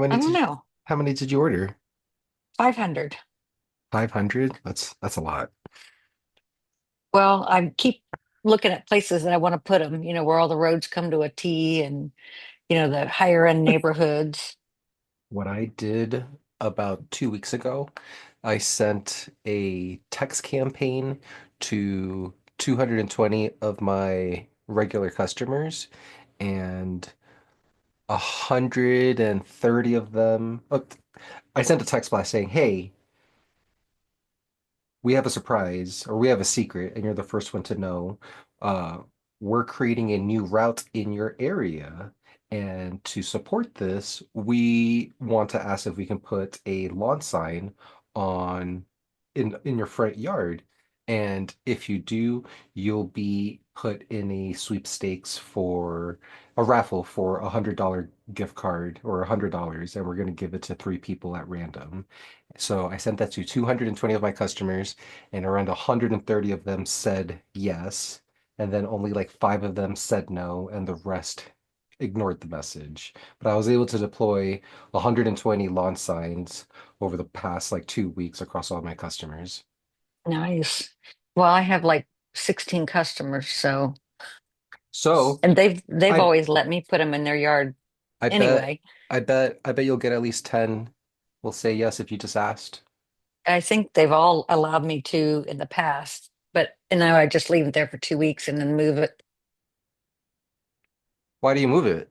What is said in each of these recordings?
How I many don't did you, know. how many did you order? 500. 500? That's a lot. Well, I keep looking at places that I want to put them, where all the roads come to a T and, the higher end neighborhoods. What I did about 2 weeks ago, I sent a text campaign to 220 of my regular customers, and 130 of them. I sent a text blast saying, "Hey, we have a surprise or we have a secret, and you're the first one to know. Uh, we're creating a new route in your area. And to support this, we want to ask if we can put a lawn sign on in your front yard. And if you do, you'll be put in a sweepstakes for a raffle for $100 gift card or $100, and we're going to give it to three people at random." So I sent that to 220 of my customers, and around 130 of them said yes, and then only like five of them said no, and the rest ignored the message. But I was able to deploy 120 lawn signs over the past like 2 weeks across all my customers. Nice. Well, I have like 16 customers, so So and they've I always let me put them in their yard I bet anyway. I bet you'll get at least 10 will say yes if you just asked. I think they've all allowed me to in the past, but and now I just leave it there for 2 weeks and then move it. Why do you move it?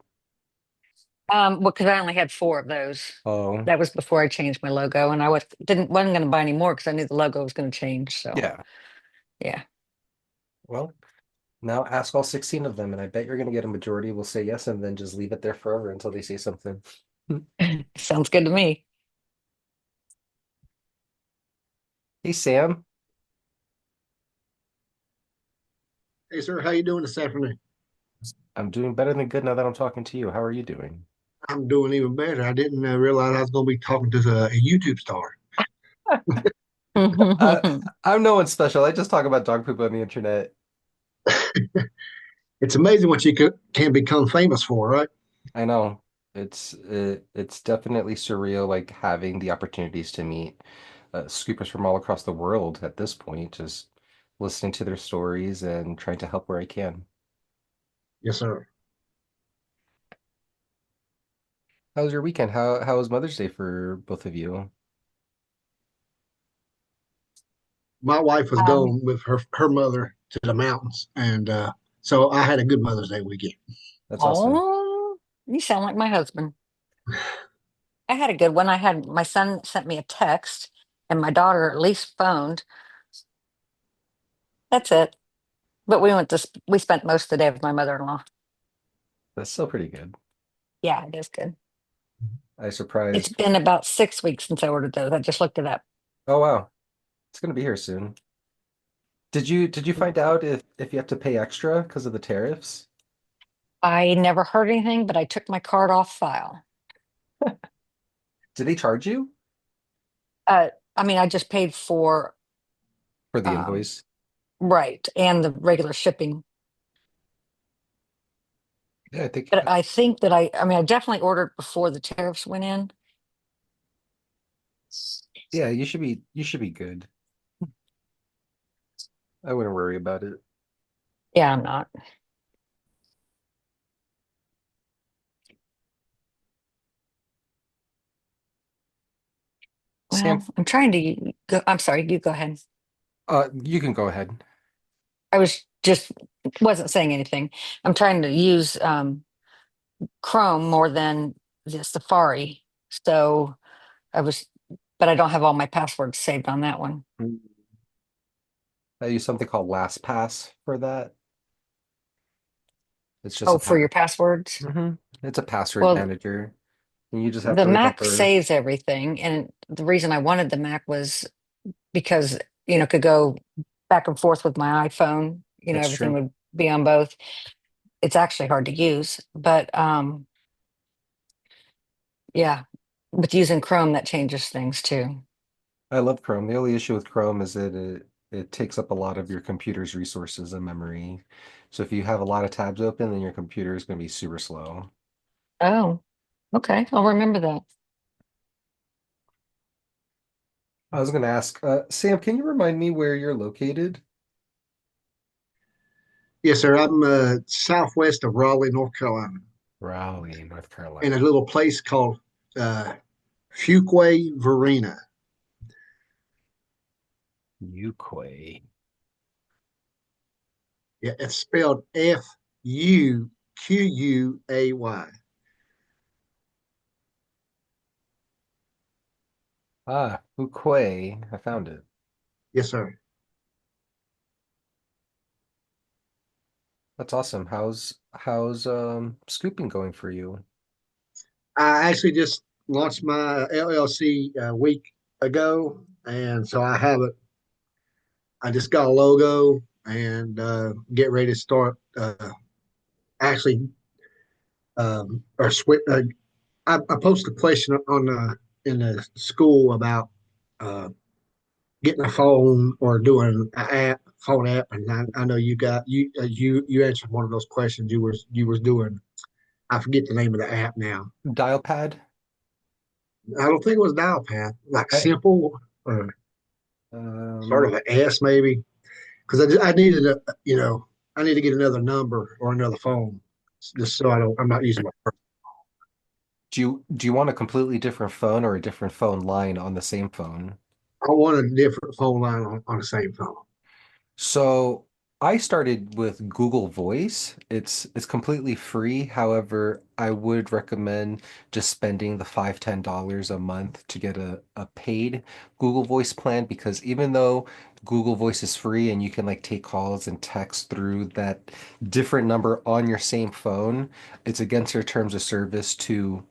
Well, because I only had four of those. Oh, That was before I changed my logo, and I wasn't going to buy any more because I knew the logo was going to change. So yeah. yeah, Well, now ask all 16 of them, and I bet you're going to get a majority will say yes, and then just leave it there forever until they say something. sounds good to me. Hey, Sam. Hey, sir, how you doing this afternoon? I'm doing better than good now that I'm talking to you. How are you doing? I'm doing even better. I didn't realize I was going to be talking to a YouTube star. Uh, I'm no one special. I just talk about dog poop on the internet. It's amazing what can become famous for, right? I know. It's definitely surreal, like having the opportunities to meet scoopers from all across the world at this point, just listening to their stories and trying to help where I can. Yes, sir. How was your weekend? How was Mother's Day for both of you? My wife was Um, going with her mother to the mountains, and so I had a good Mother's Day weekend. That's awesome. oh, you sound like my husband. I had a good one. I had my son sent me a text, and my daughter at least phoned. That's it. But we spent most of the day with my mother-in-law. That's still pretty good. Yeah, it is good. I It's surprised. been about 6 weeks since I ordered those. I just looked it up. Oh wow, it's gonna be here soon. Did you find out if you have to pay extra because of the tariffs? I never heard anything, but I took my card off file. Did they charge you Uh, I mean, I just paid for for the um, invoice? right and the regular shipping. Yeah, I think But I think that I mean, I definitely ordered before the tariffs went in. yeah, you should be good. I wouldn't worry about it. Yeah, I'm not. Sam, Well, I'm trying to go. I'm sorry, you go ahead. you can go ahead. I was just wasn't saying anything. I'm trying to use Chrome more than the Safari. So I was, but I don't have all my passwords saved on that one. I use something called LastPass for that. It's just a Oh, for pass. your passwords? It's a password Well, manager, and you just have the to Mac remember. saves everything. And the reason I wanted the Mac was because, could go back and forth with my iPhone. That's Everything true. would be on both. It's actually hard to use, but yeah, with using Chrome, that changes things too. I love Chrome. The only issue with Chrome is that it takes up a lot of your computer's resources and memory. So if you have a lot of tabs open, then your computer is going to be super slow. Oh, okay. I'll remember that. I was going to ask, Sam, can you remind me where you're located? Yes, sir. I'm southwest of Raleigh, North Carolina, Raleigh, North in a Carolina. little place called uh, Fuquay Varina. Uquay. Yeah, it's spelled Fuquay. Ah, Uquay. I found it. Yes, sir. That's awesome. How's scooping going for you? I actually just launched my LLC a week ago, and so I have it. I just got a logo and get ready to start. Actually, or switch. I posted a question on in the school about uh, getting a phone or doing an app, phone app, and I know you answered one of those questions. You was doing. I forget the name of the app now. Dialpad? I don't think it was Dialpad, like I, Simple or start um, of an S maybe. Because I needed I need to get another number or another phone just so I'm not using my. do you want a completely different phone or a different phone line on the same phone? I want a different phone line on the same phone. So I started with Google Voice. It's completely free. However, I would recommend just spending the $5-10 a month to get a paid Google Voice plan because even though Google Voice is free and you can like take calls and text through that different number on your same phone, it's against your terms of service to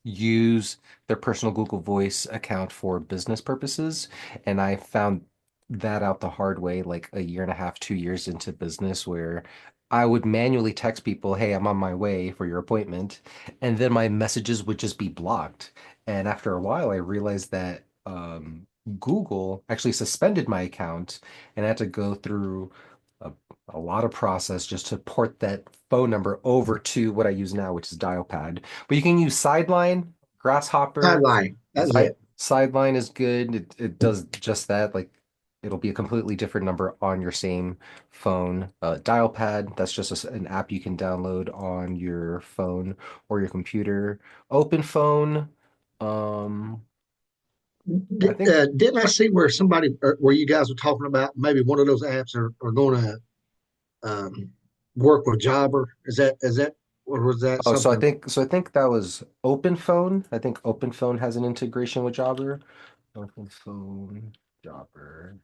use their personal Google Voice account for business purposes. And I found that out the hard way, like a year and a half, 2 years into business, where I would manually text people, hey, I'm on my way for your appointment. And then my messages would just be blocked. And after a while, I realized that Google actually suspended my account and I had to go through a, a lot of process just to port that phone number over to what I use now, which is Dialpad. But you can use Sideline, Grasshopper. Sideline. That's it. Sideline is good. It does just that. Like it'll be a completely different number on your same phone. Dialpad, that's just an app you can download on your phone or your computer. Open phone, um, I think. Didn't I see where where you guys were talking about maybe one of those apps are going to work with Jobber? Is that or was that Oh, something? I think that was Open Phone. I think Open Phone has an integration with Jobber. Open Phone, Jobber.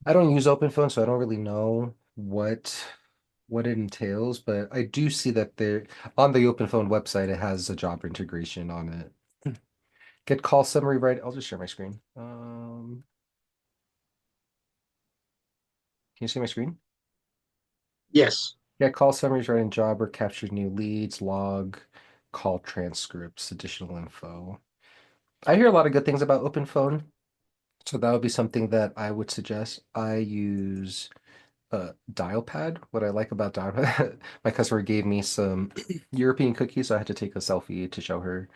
I don't use OpenPhone, so I don't really know what it entails, but I do see that there on the OpenPhone website it has a job integration on it. Get call summary right. I'll just share my screen. Can you see my screen? Yes. Yeah, call summaries right in Jobber, capture new leads, log, call transcripts, additional info. I hear a lot of good things about OpenPhone, so that would be something that I would suggest. I use Dialpad. What I like about Dialpad, my customer gave me some European cookies, so I had to take a selfie to show her.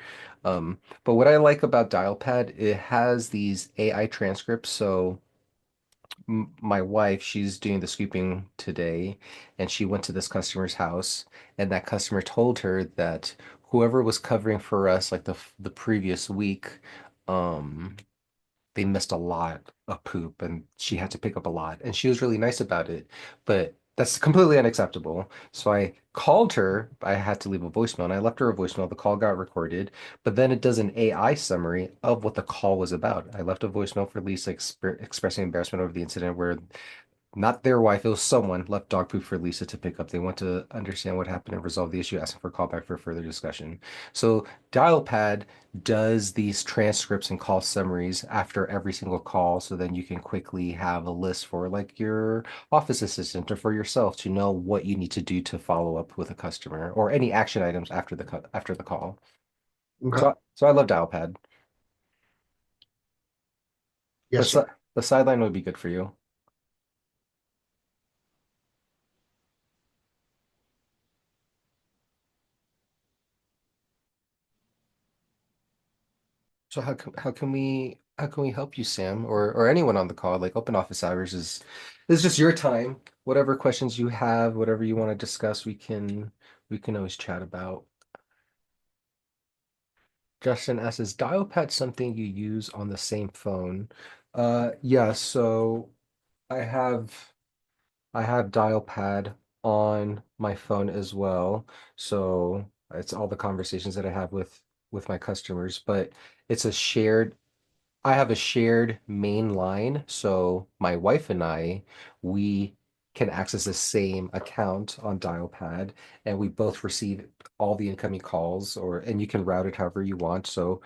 But what I like about Dialpad, it has these AI transcripts. So my wife, she's doing the scooping today, and she went to this customer's house, and that customer told her that whoever was covering for us, like the previous week, um, they missed a lot of poop and she had to pick up a lot and she was really nice about it, but that's completely unacceptable. So I called her. I had to leave a voicemail and I left her a voicemail. The call got recorded, but then it does an AI summary of what the call was about. I left a voicemail for Lisa expressing embarrassment over the incident where not their wife, it was someone left dog poop for Lisa to pick up. They want to understand what happened and resolve the issue, asking for a callback for further discussion. So Dialpad does these transcripts and call summaries after every single call, so then you can quickly have a list for like your office assistant or for yourself to know what you need to do to follow up with a customer or any action items after after the call. Okay. So I love Dialpad. The Yes, si- sir. the sideline would be good for you. So how can we help you, Sam, or anyone on the call? Like open office hours is just your time. Whatever questions you have, whatever you want to discuss, we can always chat about. Justin asks, is Dialpad something you use on the same phone? Yeah, so I have I have Dialpad on my phone as well. So it's all the conversations that I have with my customers, but it's a shared I have a shared main line, so my wife and we can access the same account on Dialpad, and we both receive all the incoming calls, and you can route it however you want. So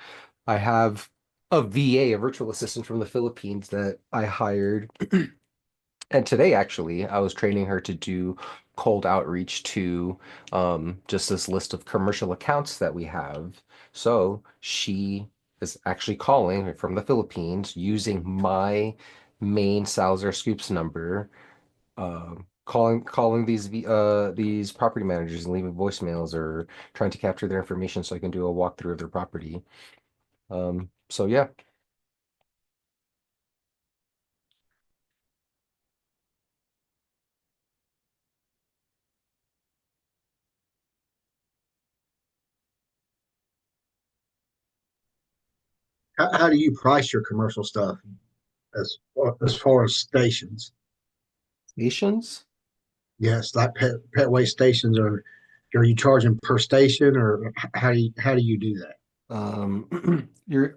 I have a VA, a virtual assistant from the Philippines that I hired, and today actually I was training her to do cold outreach to just this list of commercial accounts that we have. So she is actually calling from the Philippines using my main Salazar Scoops number, calling these property managers and leaving voicemails or trying to capture their information so I can do a walkthrough of their property. So yeah. How do you price your commercial stuff as far as stations? Stations? Yes, like pet waste stations, or are you charging per station, or how do you do that?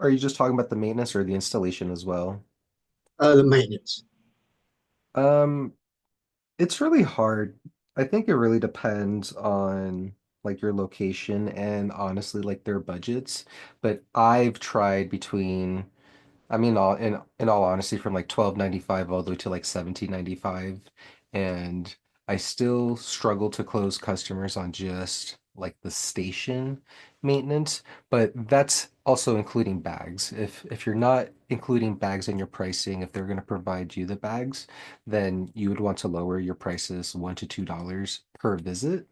Are you just talking about the maintenance or the installation as well? The maintenance. Um, it's really hard. I think it really depends on like your location and honestly like their budgets. But I've tried between I mean, in all honesty, from like 12.95 all the way to like 17.95, and I still struggle to close customers on just like the station maintenance, but that's also including bags. If you're not including bags in your pricing, if they're going to provide you the bags, then you would want to lower your prices $1 to $2 per visit.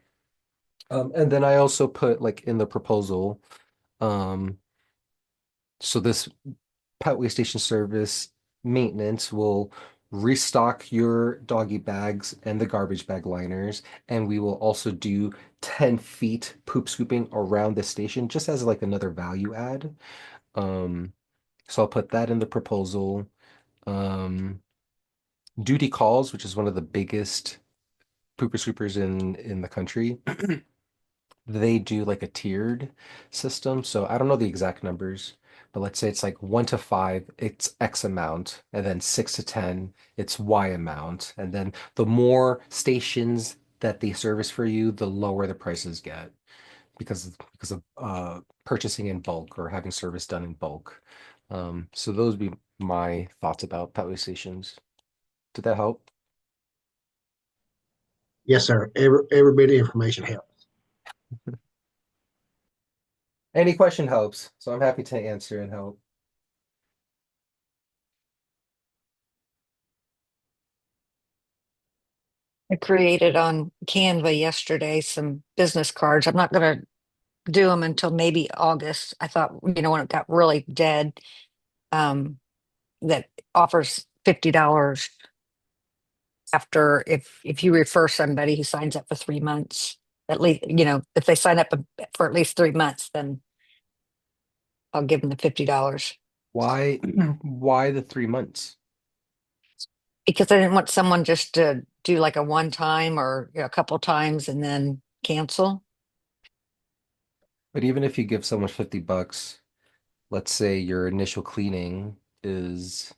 And then I also put like in the proposal, um, so this Petway Station Service maintenance will restock your doggy bags and the garbage bag liners, and we will also do 10 feet poop scooping around the station just as like another value add. Um, so I'll put that in the proposal. Um, Duty calls, which is one of the biggest pooper scoopers in the country. They do like a tiered system. So I don't know the exact numbers, but let's say it's like 1 to 5, it's X amount, and then 6 to 10, it's Y amount. And then the more stations that they service for you, the lower the prices get because of purchasing in bulk or having service done in bulk. So those would be my thoughts about Petway stations. Did that help? Yes, sir. Every bit of information helps. Any question helps, so I'm happy to answer and help. I created on Canva yesterday some business cards. I'm not going to do them until maybe August. I thought, when it got really dead, um, that offers $50 after if you refer somebody who signs up for 3 months. At least, if they sign up for at least 3 months, then I'll give them the $50 Why why the 3 months? because I didn't want someone just to do like a one time or a couple times and then cancel. But even if you give someone $50, let's say your initial cleaning is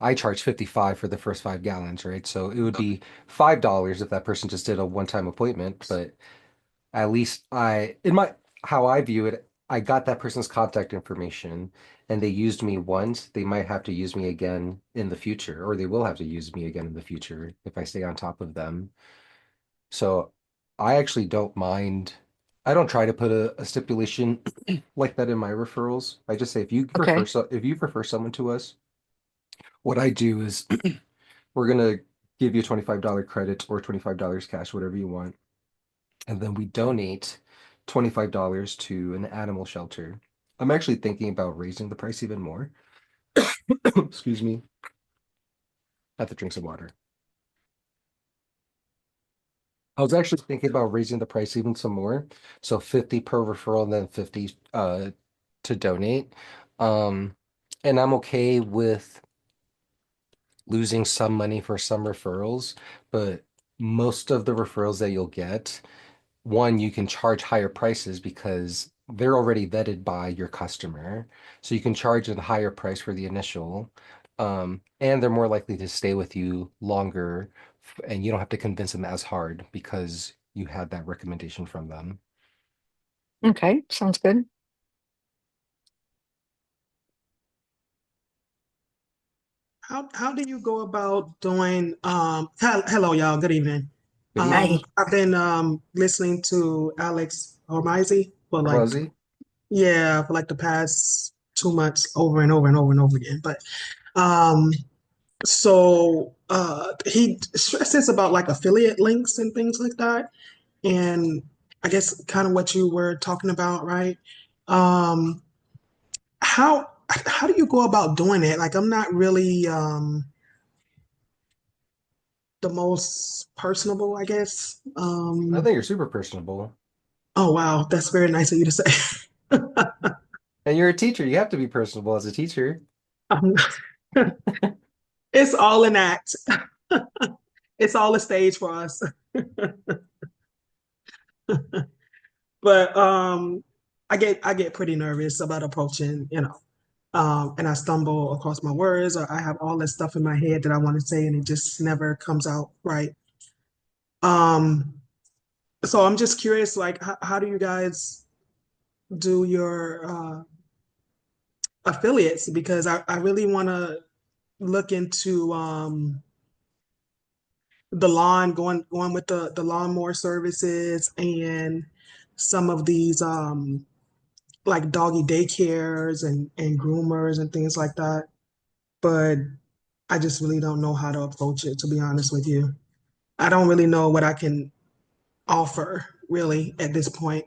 I charge 55 for the first 5 gallons, right? So it would be $5 if that person just did a one-time appointment, but at least in my how I view it, I got that person's contact information and they used me once, they might have to use me again in the future, or they will have to use me again in the future if I stay on top of them. So I actually don't mind. I don't try to put a stipulation like that in my referrals. I just say Okay. if you refer someone to us, what I do is we're gonna give you a $25 credit or $25 cash, whatever you want, and then we donate $25 to an animal shelter. I'm actually thinking about raising the price even more. Excuse me. I have to drink some water. I was actually thinking about raising the price even some more. So 50 per referral and then 50 to donate. Um, and I'm okay with losing some money for some referrals, but most of the referrals that you'll get, one, you can charge higher prices because they're already vetted by your customer. So you can charge a higher price for the initial, and they're more likely to stay with you longer, and you don't have to convince them as hard because you had that recommendation from them. Okay, sounds good. How do you go about doing hello y'all, good evening. Good evening, Hi. I've been listening to Alex Hormizy for like Rosie. yeah, for like the past 2 months over and over and over and over again. But um so he stresses about like affiliate links and things like that. And I guess kind of what you were talking about, right? Um how how do you go about doing it? Like I'm not really the most personable, I guess. I think you're super personable. Oh wow, that's very nice of you to say. And you're a teacher. You have to be personable as a teacher. Um, it's all an act. It's all a stage for us. But I get pretty nervous about approaching, and I stumble across my words, or I have all this stuff in my head that I want to say, and it just never comes out right. Um, so I'm just curious, like, how do you guys do your affiliates? Because I really want to look into the lawn, going with the lawnmower services and some of these like doggy daycares and groomers and things like that. But I just really don't know how to approach it, to be honest with you. I don't really know what I can offer really at this point.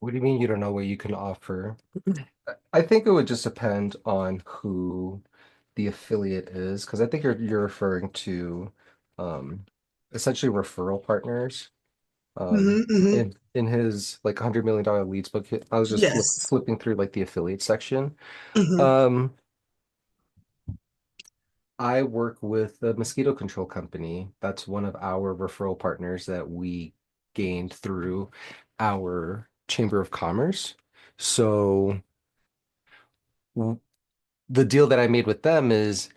What do you mean you don't know what you can offer? I think it would just depend on who the affiliate is, because I think you're referring to um essentially referral partners. Hmm, hmm. In his like $100 million leads book, I was just Yes. flipping through like the affiliate section. Hmm. Um, I work with the mosquito control company. That's one of our referral partners that we gained through our Chamber of Commerce. So w- the deal that I made with them is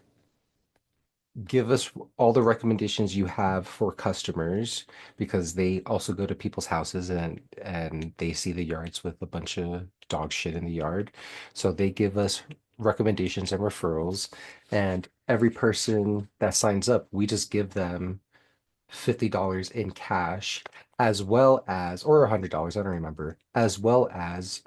give us all the recommendations you have for customers because they also go to people's houses and they see the yards with a bunch of dog shit in the yard. So they give us recommendations and referrals, and every person that signs up, we just give them $50 in cash as well as or $100, I don't remember, as well as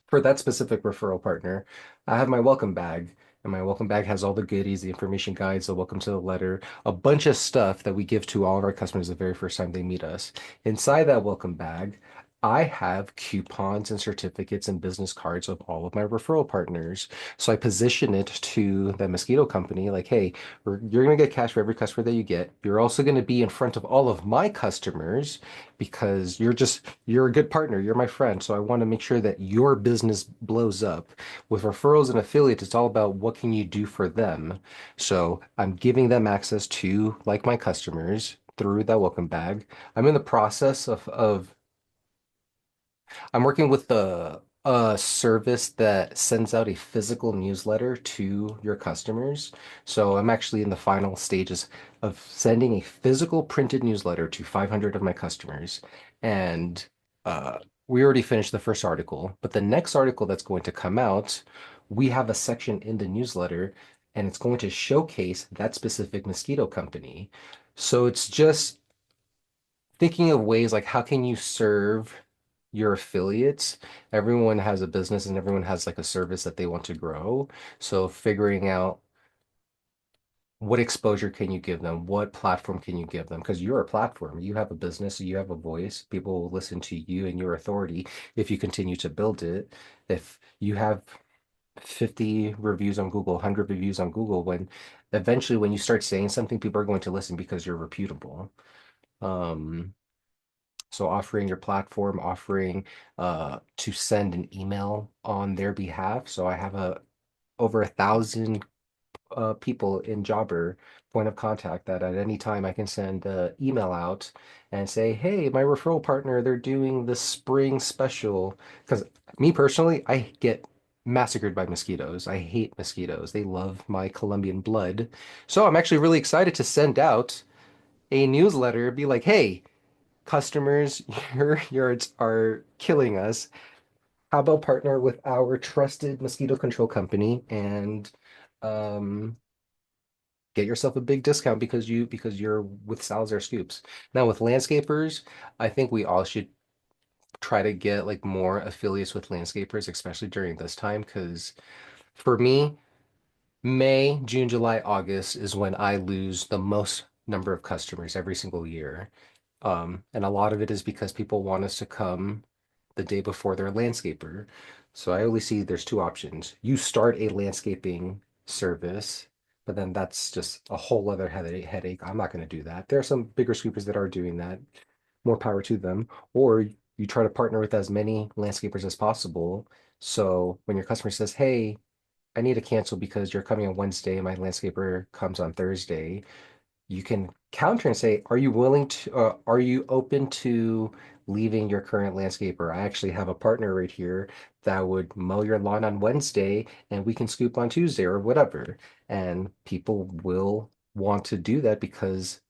for that specific referral partner, I have my welcome bag, and my welcome bag has all the goodies, the information guides, the welcome to the letter, a bunch of stuff that we give to all of our customers the very first time they meet us. Inside that welcome bag, I have coupons and certificates and business cards of all of my referral partners. So I position it to the mosquito company like, hey, you're going to get cash for every customer that you get. You're also going to be in front of all of my customers because you're a good partner. You're my friend. So I want to make sure that your business blows up. With referrals and affiliates, it's all about what can you do for them. So I'm giving them access to like my customers through that welcome bag. I'm in the process of I'm working with the a service that sends out a physical newsletter to your customers. So I'm actually in the final stages of sending a physical printed newsletter to 500 of my customers. And we already finished the first article, but the next article that's going to come out, we have a section in the newsletter and it's going to showcase that specific mosquito company. So it's just thinking of ways like how can you serve your affiliates? Everyone has a business and everyone has like a service that they want to grow. So figuring out what exposure can you give them? What platform can you give them? Because you're a platform. You have a business, you have a voice. People will listen to you and your authority if you continue to build it. If you have 50 reviews on Google, 100 reviews on Google, when eventually when you start saying something, people are going to listen because you're reputable. Um, so offering your platform, offering to send an email on their behalf. So I have a over 1,000 people in Jobber point of contact that at any time I can send an email out and say, hey, my referral partner, they're doing the spring special. Because me personally, I get massacred by mosquitoes. I hate mosquitoes. They love my Colombian blood. So I'm actually really excited to send out a newsletter, be like, hey, customers, your yards are killing us. How about partner with our trusted mosquito control company and um get yourself a big discount because you're with Salazar Scoops. Now with landscapers, I think we all should try to get like more affiliates with landscapers, especially during this time. Because for me, May, June, July, August is when I lose the most number of customers every single year. And a lot of it is because people want us to come the day before their landscaper. So I only see there's two options. You start a landscaping service, but then that's just a whole other headache. I'm not going to do that. There are some bigger scoopers that are doing that. More power to them. Or you try to partner with as many landscapers as possible. So when your customer says, hey, I need to cancel because you're coming on Wednesday and my landscaper comes on Thursday, you can counter and say, are you open to leaving your current landscaper? I actually have a partner right here that would mow your lawn on Wednesday and we can scoop on Tuesday or whatever. And people will want to do that because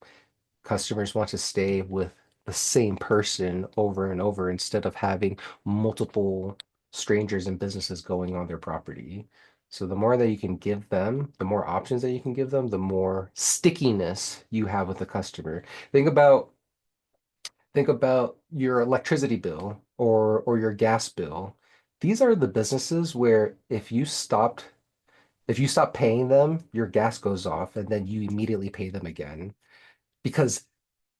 customers want to stay with the same person over and over instead of having multiple strangers and businesses going on their property. So the more that you can give them, the more options that you can give them, the more stickiness you have with the customer. Think about think about your electricity bill or your gas bill. These are the businesses where if you stop paying them, your gas goes off and then you immediately pay them again because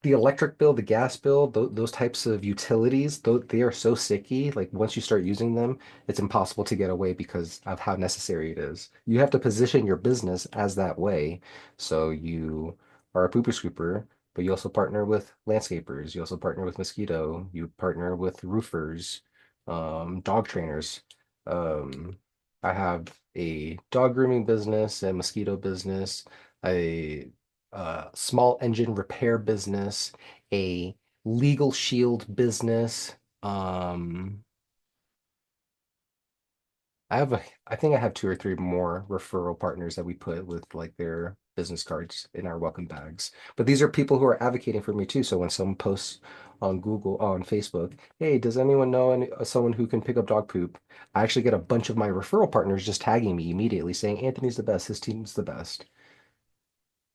the electric bill, the gas bill, those types of utilities, they are so sticky. Like once you start using them, it's impossible to get away because of how necessary it is. You have to position your business as that way. So you are a pooper scooper, but you also partner with landscapers. You also partner with mosquito. You partner with roofers, dog trainers. Um, I have a dog grooming business and mosquito business. I small engine repair business, a legal shield business. Um, I think I have two or three more referral partners that we put with like their business cards in our welcome bags. But these are people who are advocating for me too. So when someone posts on Google, on Facebook, hey, does anyone know someone who can pick up dog poop? I actually get a bunch of my referral partners just tagging me immediately saying Anthony's the best, his team's the best.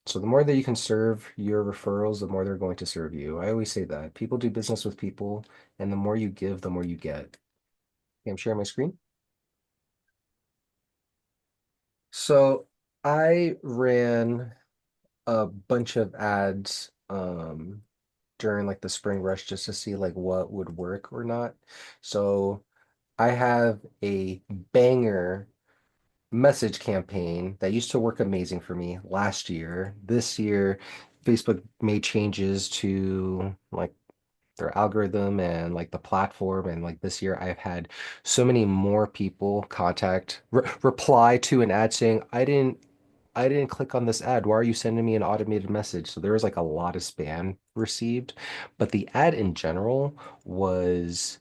So the more that you can serve your referrals, the more they're going to serve you. I always say that. People do business with people, and the more you give, the more you get. Okay, I'm sharing my screen. So I ran a bunch of ads during like the spring rush just to see like what would work or not. So I have a banger message campaign that used to work amazing for me last year. This year, Facebook made changes to like their algorithm and like the platform. And like this year, I've had so many more people reply to an ad saying, I didn't click on this ad. Why are you sending me an automated message? So there was like a lot of spam received, but the ad in general was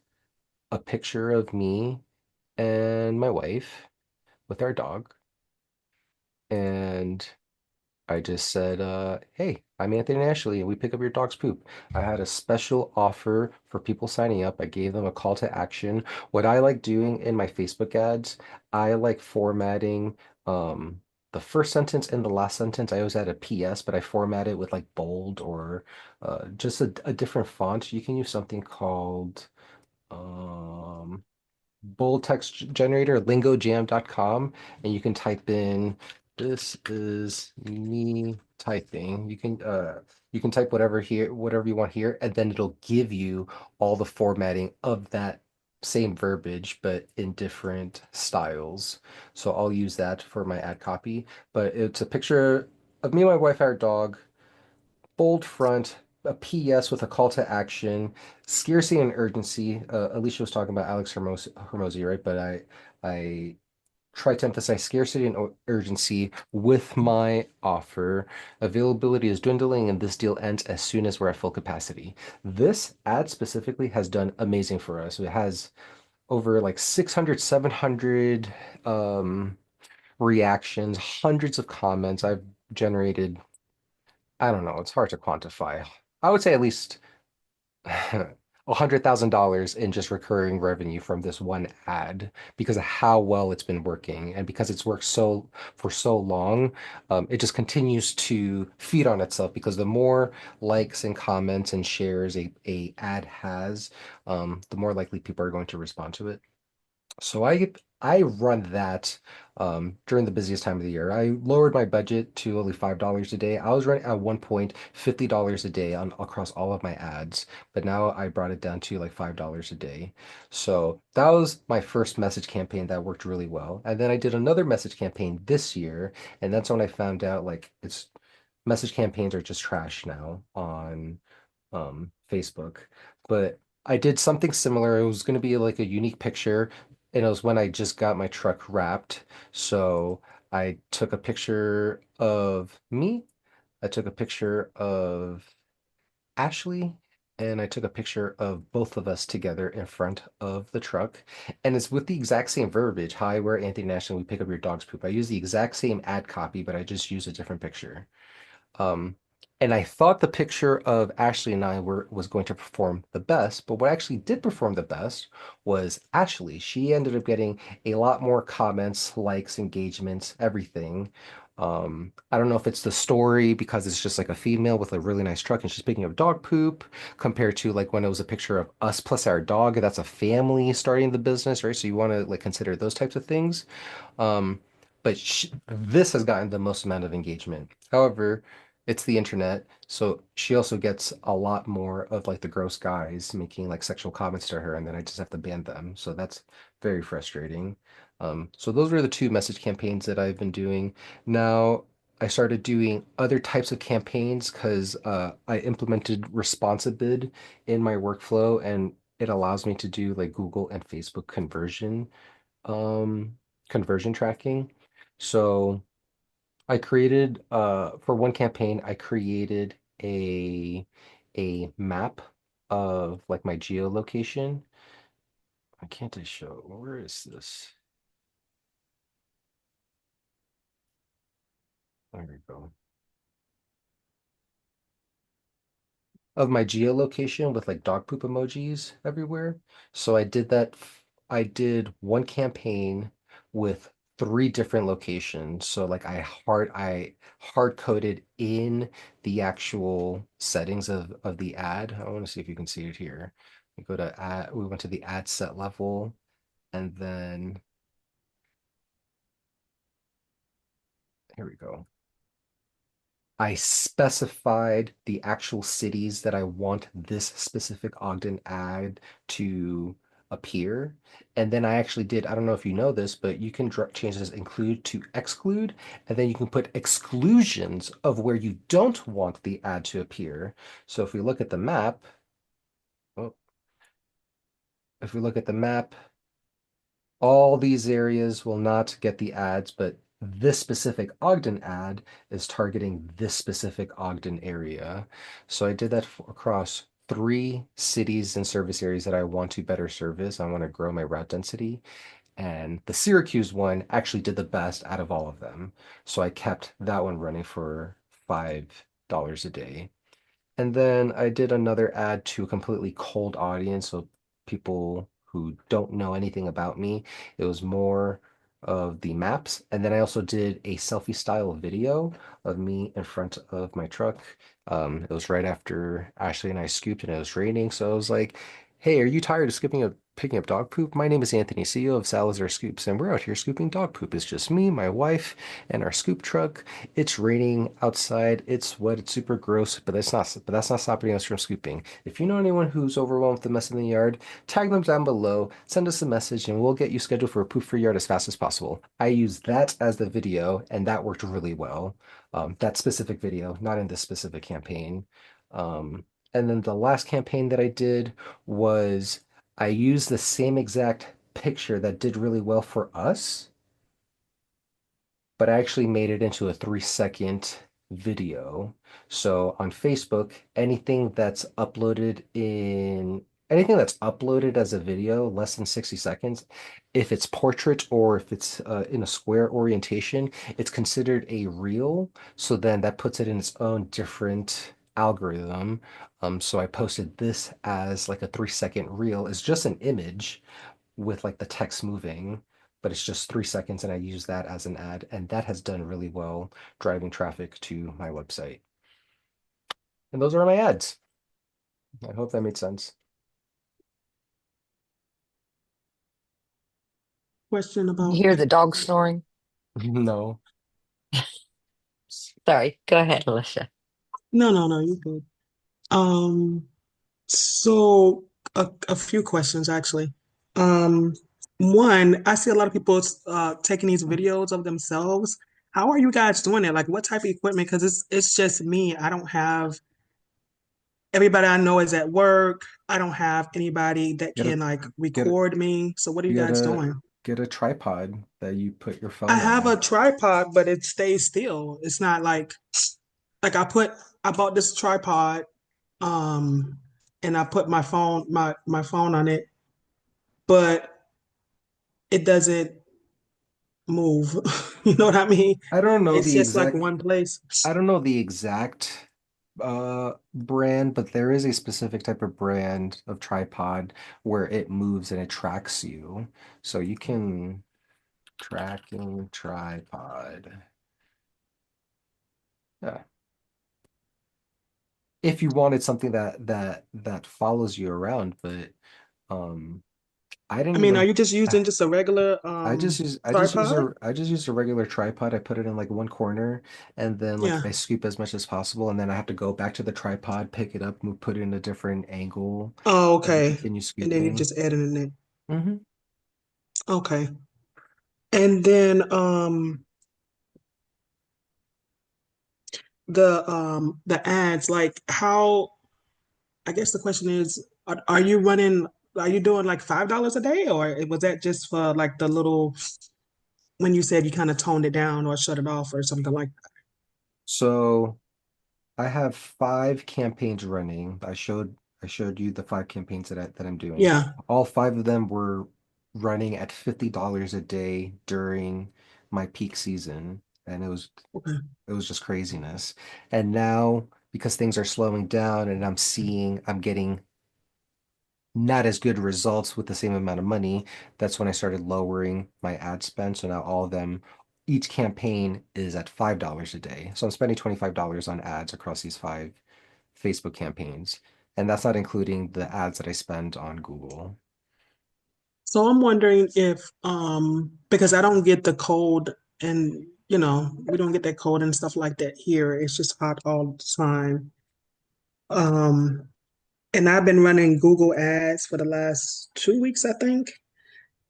a picture of me and my wife with our dog. And I just said, hey, I'm Anthony and Ashley, and we pick up your dog's poop. I had a special offer for people signing up. I gave them a call to action. What I like doing in my Facebook ads, I like formatting the first sentence and the last sentence. I always add a PS, but I format it with like bold or just a different font. You can use something called bold text generator, lingojam.com, and you can type in This is me typing. You can type whatever here, whatever you want here, and then it'll give you all the formatting of that same verbiage, but in different styles. So I'll use that for my ad copy. But it's a picture of me and my wife, our dog, bold front, a PS with a call to action, scarcity and urgency. Alicia was talking about Alex Hermosi, right? But I try to emphasize scarcity and urgency with my offer. Availability is dwindling, and this deal ends as soon as we're at full capacity. This ad specifically has done amazing for us. It has over like 600, 700 reactions, hundreds of comments. I've generated, I don't know, it's hard to quantify. I would say at least $100,000 in just recurring revenue from this one ad because of how well it's been working and because it's worked so for so long. It just continues to feed on itself because the more likes and comments and shares a ad has, the more likely people are going to respond to it. So I run that during the busiest time of the year. I lowered my budget to only $5 a day. I was running at one point $50 a day on across all of my ads, but now I brought it down to like $5 a day. So that was my first message campaign that worked really well. And then I did another message campaign this year, and that's when I found out like it's message campaigns are just trash now on Facebook. But I did something similar. It was going to be like a unique picture, and it was when I just got my truck wrapped. So I took a picture of me, I took a picture of Ashley, and I took a picture of both of us together in front of the truck. And it's with the exact same verbiage. Hi, we're Anthony National. We pick up your dog's poop. I use the exact same ad copy, but I just use a different picture. Um, and I thought the picture of Ashley and I were was going to perform the best, but what actually did perform the best was Ashley. She ended up getting a lot more comments, likes, engagements, everything. I don't know if it's the story because it's just like a female with a really nice truck and she's picking up dog poop compared to like when it was a picture of us plus our dog. That's a family starting the business, right? So you want to like consider those types of things. Um, but this has gotten the most amount of engagement. However, it's the internet, so she also gets a lot more of like the gross guys making like sexual comments to her, and then I just have to ban them. So that's very frustrating. So those were the two message campaigns that I've been doing. Now I started doing other types of campaigns because I implemented Responsibid in my workflow, and it allows me to do like Google and Facebook um, conversion tracking. So I created for one campaign, I created a map of like my geolocation. Why can't I show? Where is this? There we go. Of my geolocation with like dog poop emojis everywhere. So I did one campaign with three different locations. So like I hard coded in the actual settings of the ad. I want to see if you can see it here. We go to ad, we went to the ad set level, and then here we go. I specified the actual cities that I want this specific Ogden ad to appear. And then I actually did, I don't know if you know this, but you can change this include to exclude, and then you can put exclusions of where you don't want the ad to appear. So if we look at the map, oh, if we look at the map, all these areas will not get the ads, but this specific Ogden ad is targeting this specific Ogden area. So I did that across three cities and service areas that I want to better service. I want to grow my route density. And the Syracuse one actually did the best out of all of them. So I kept that one running for $5 a day. And then I did another ad to a completely cold audience, so people who don't know anything about me. It was more of the maps. And then I also did a selfie style video of me in front of my truck. It was right after Ashley and I scooped and it was raining. So I was like, hey, are you tired of picking up dog poop. My name is Anthony, CEO of Salazar Scoops, and we're out here scooping dog poop. It's just me, my wife, and our scoop truck. It's raining outside. It's wet. It's super gross, but that's not stopping us from scooping. If you know anyone who's overwhelmed with the mess in the yard, tag them down below. Send us a message, and we'll get you scheduled for a poop-free yard as fast as possible. I used that as the video, and that worked really well. That specific video, not in this specific campaign. Um, and then the last campaign that I did was I used the same exact picture that did really well for us, but I actually made it into a 3-second video. So on Facebook, anything that's uploaded as a video less than 60 seconds, if it's portrait or if it's in a square orientation, it's considered a reel. So then that puts it in its own different algorithm. So I posted this as like a 3-second reel. It's just an image with like the text moving, but it's just 3 seconds, and I use that as an ad, and that has done really well driving traffic to my website. And those are my ads. I hope that made sense. Question You about hear the dog snoring? No. Sorry, go ahead, Alicia. no, you're good. Um, so a few questions actually. Um, One, I see a lot of people taking these videos of themselves. How are you guys doing it? Like, what type of equipment? Because it's just me. I don't have everybody I know is at work. I don't have anybody that Get a can like get a record me. So what are you get guys a doing? get a tripod that you put your I phone have a on. tripod, but it stays still. It's not like I bought this tripod, um, and I put my phone on it, but it doesn't move. You know what I mean? I don't know It's the just like exact one place. I don't know the exact brand, but there is a specific type of brand of tripod where it moves and it tracks you. So you can tracking tripod. Yeah. If you wanted something that follows you around, but um I I didn't mean, are even you just using just a regular tripod? I just use a regular tripod. I put it in like one corner, and then like Yeah. I scoop as much as possible, and then I have to go back to the tripod, pick it up, move, put it in a different angle, Oh, and then okay. continue And then you scooping. just add it in it. Hmm. Okay. And then the ads, like how I guess the question is, are you running, are you doing like $5 a day, or was that just for like the little, when you said you kind of toned it down or shut it off or something like that? So I have 5 campaigns running. I showed you the 5 campaigns that I'm doing. Yeah. All 5 of them were running at $50 a day during my peak season, and Okay. it was just craziness. And now, because things are slowing down and I'm getting not as good results with the same amount of money, that's when I started lowering my ad spend. So now all of them, each campaign is at $5 a day. So I'm spending $25 on ads across these 5 Facebook campaigns. And that's not including the ads that I spend on Google. So I'm wondering if, because I don't get the code and, we don't get that code and stuff like that here. It's just hot all the time. Um, and I've been running Google ads for the last 2 weeks, I think,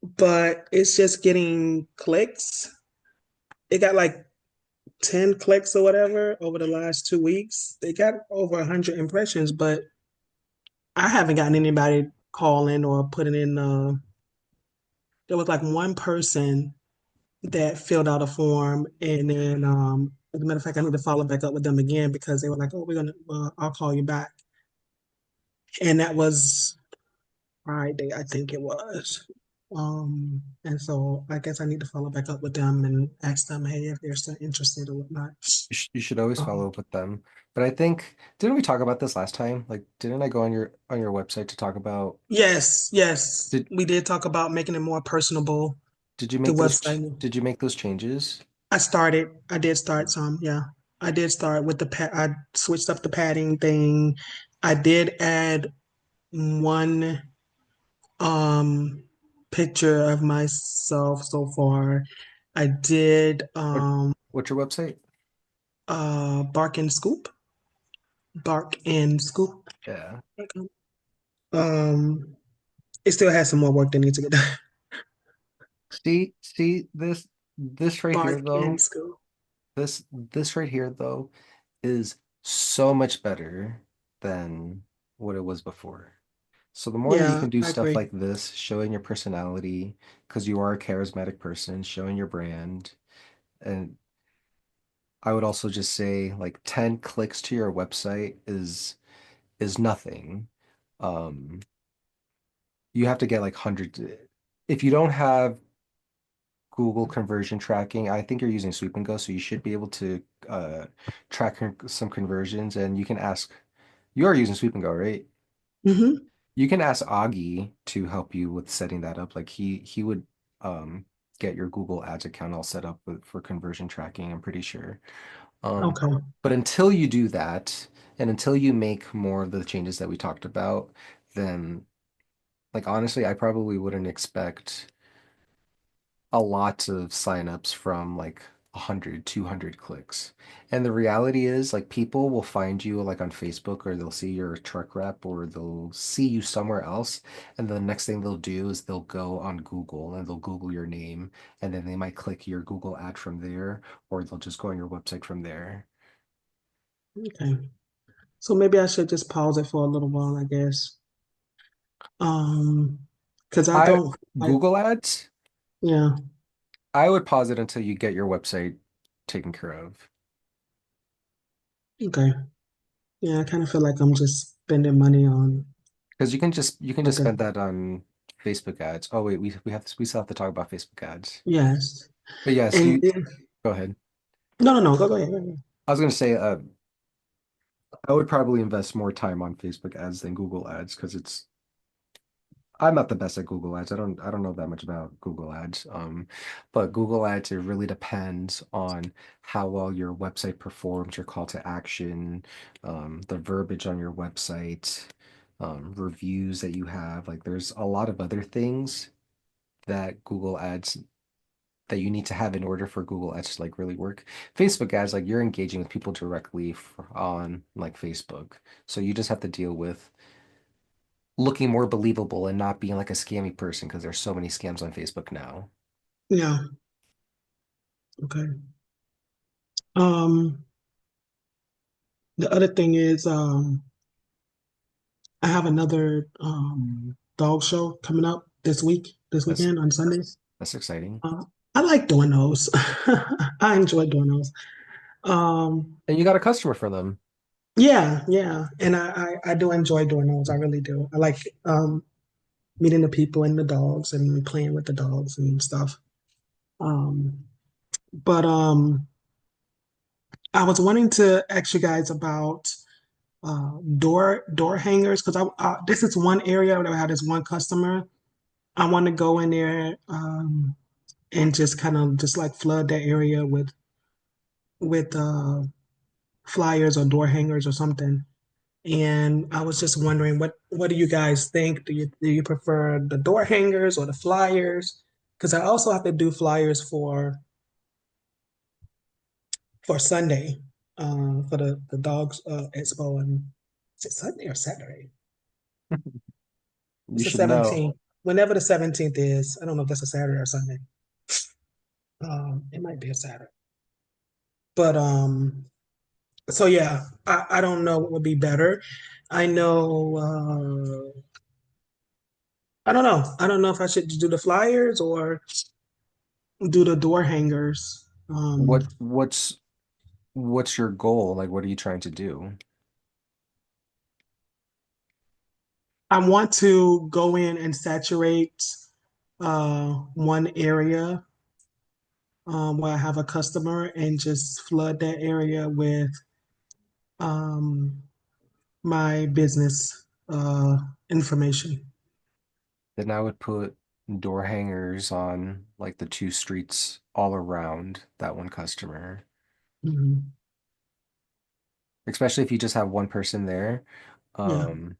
but it's just getting clicks. It got like 10 clicks or whatever over the last 2 weeks. They got over 100 impressions, but I haven't gotten anybody calling or putting in, there was like one person that filled out a form, and then as a matter of fact, I need to follow back up with them again because they were like, "Oh, I'll call you back," and that was Friday, I think it was. And so I guess I need to follow back up with them and ask them, hey, if they're still interested or whatnot. You should always follow Um, up with them. But I think, didn't we talk about this last time? Like, didn't I go on your website to talk about yes, did we did talk about making it more personable, did you the make website. did you make those changes? I did start some, yeah. I did start with I switched up the padding thing. I did add one um picture of myself so far. I did What what's your website? Bark and Scoop. Bark and Scoop. Yeah. Um it still has some more work that needs to get done. See this right here Bark and though. Scoop. This right here though is so much better than what it was before. So the more that you Yeah, can do I stuff agree. like this, showing your personality, because you are a charismatic person, showing your brand, and I would also just say like 10 clicks to your website is nothing. Um, you have to get like hundreds. If you don't have Google conversion tracking, I think you're using Sweep and Go, so you should be able to track some conversions, and you can ask. You are using Sweep and Go, right? Hmm. You can ask Augie to help you with setting that up. Like he would get your Google Ads account all set up for conversion tracking, I'm pretty sure. Um, Okay. but until you do that, and until you make more of the changes that we talked about, then like honestly, I probably wouldn't expect a lot of signups from like 100, 200 clicks. And the reality is like people will find you like on Facebook, or they'll see your truck rep, or they'll see you somewhere else. And the next thing they'll do is they'll go on Google and they'll Google your name, and then they might click your Google ad from there, or they'll just go on your website from there. Okay. So maybe I should just pause it for a little while, I guess. Um, because I I don't like, Google ads, yeah, I would pause it until you get your website taken care of. okay. Yeah, I kind of feel like I'm just spending money on Because you can just like a, spend that on Facebook ads. Oh wait, we still have to talk about Facebook ads. yes. But yes, And you go ahead. no, no, no, go ahead. Go ahead. I was gonna say I would probably invest more time on Facebook ads than Google ads, because I'm not the best at Google ads. I don't know that much about Google ads. But Google ads, it really depends on how well your website performs, your call to action, the verbiage on your website, reviews that you have. Like there's a lot of other things that Google ads that you need to have in order for Google ads to like really work. Facebook ads, like you're engaging with people directly on like Facebook. So you just have to deal with looking more believable and not being like a scammy person, because there's so many scams on Facebook now. Yeah, okay. Um, the other thing is, I have another dog show coming up this That's weekend on Sundays. that's exciting. Uh, I like doing those. I enjoy doing those. Um, And you got a customer for them. yeah, yeah, and I do enjoy doing those. I really do. I like meeting the people and the dogs and playing with the dogs and stuff. Um, but I was wanting to ask you guys about door hangers because this is one area where I had this one customer. I want to go in there and just kind of just like flood that area with flyers or door hangers or something. And I was just wondering, what do you guys think? Do you prefer the door hangers or the flyers? Because I also have to do flyers for Sunday, for the dogs expo, and is it Sunday or Saturday? You It's the should know. 17th. Whenever the 17th is, I don't know if that's a Saturday or Sunday. It might be a Saturday. But so yeah, I don't know what would be better. I know I don't know. I don't know if I should do the flyers or do the door hangers. What's your goal? Like what are you trying to do? I want to go in and saturate one area where I have a customer and just flood that area with um, my business information. Then I would put door hangers on like the two streets all around that one customer. Mhm. Especially if you just have one person there. Yeah. Um,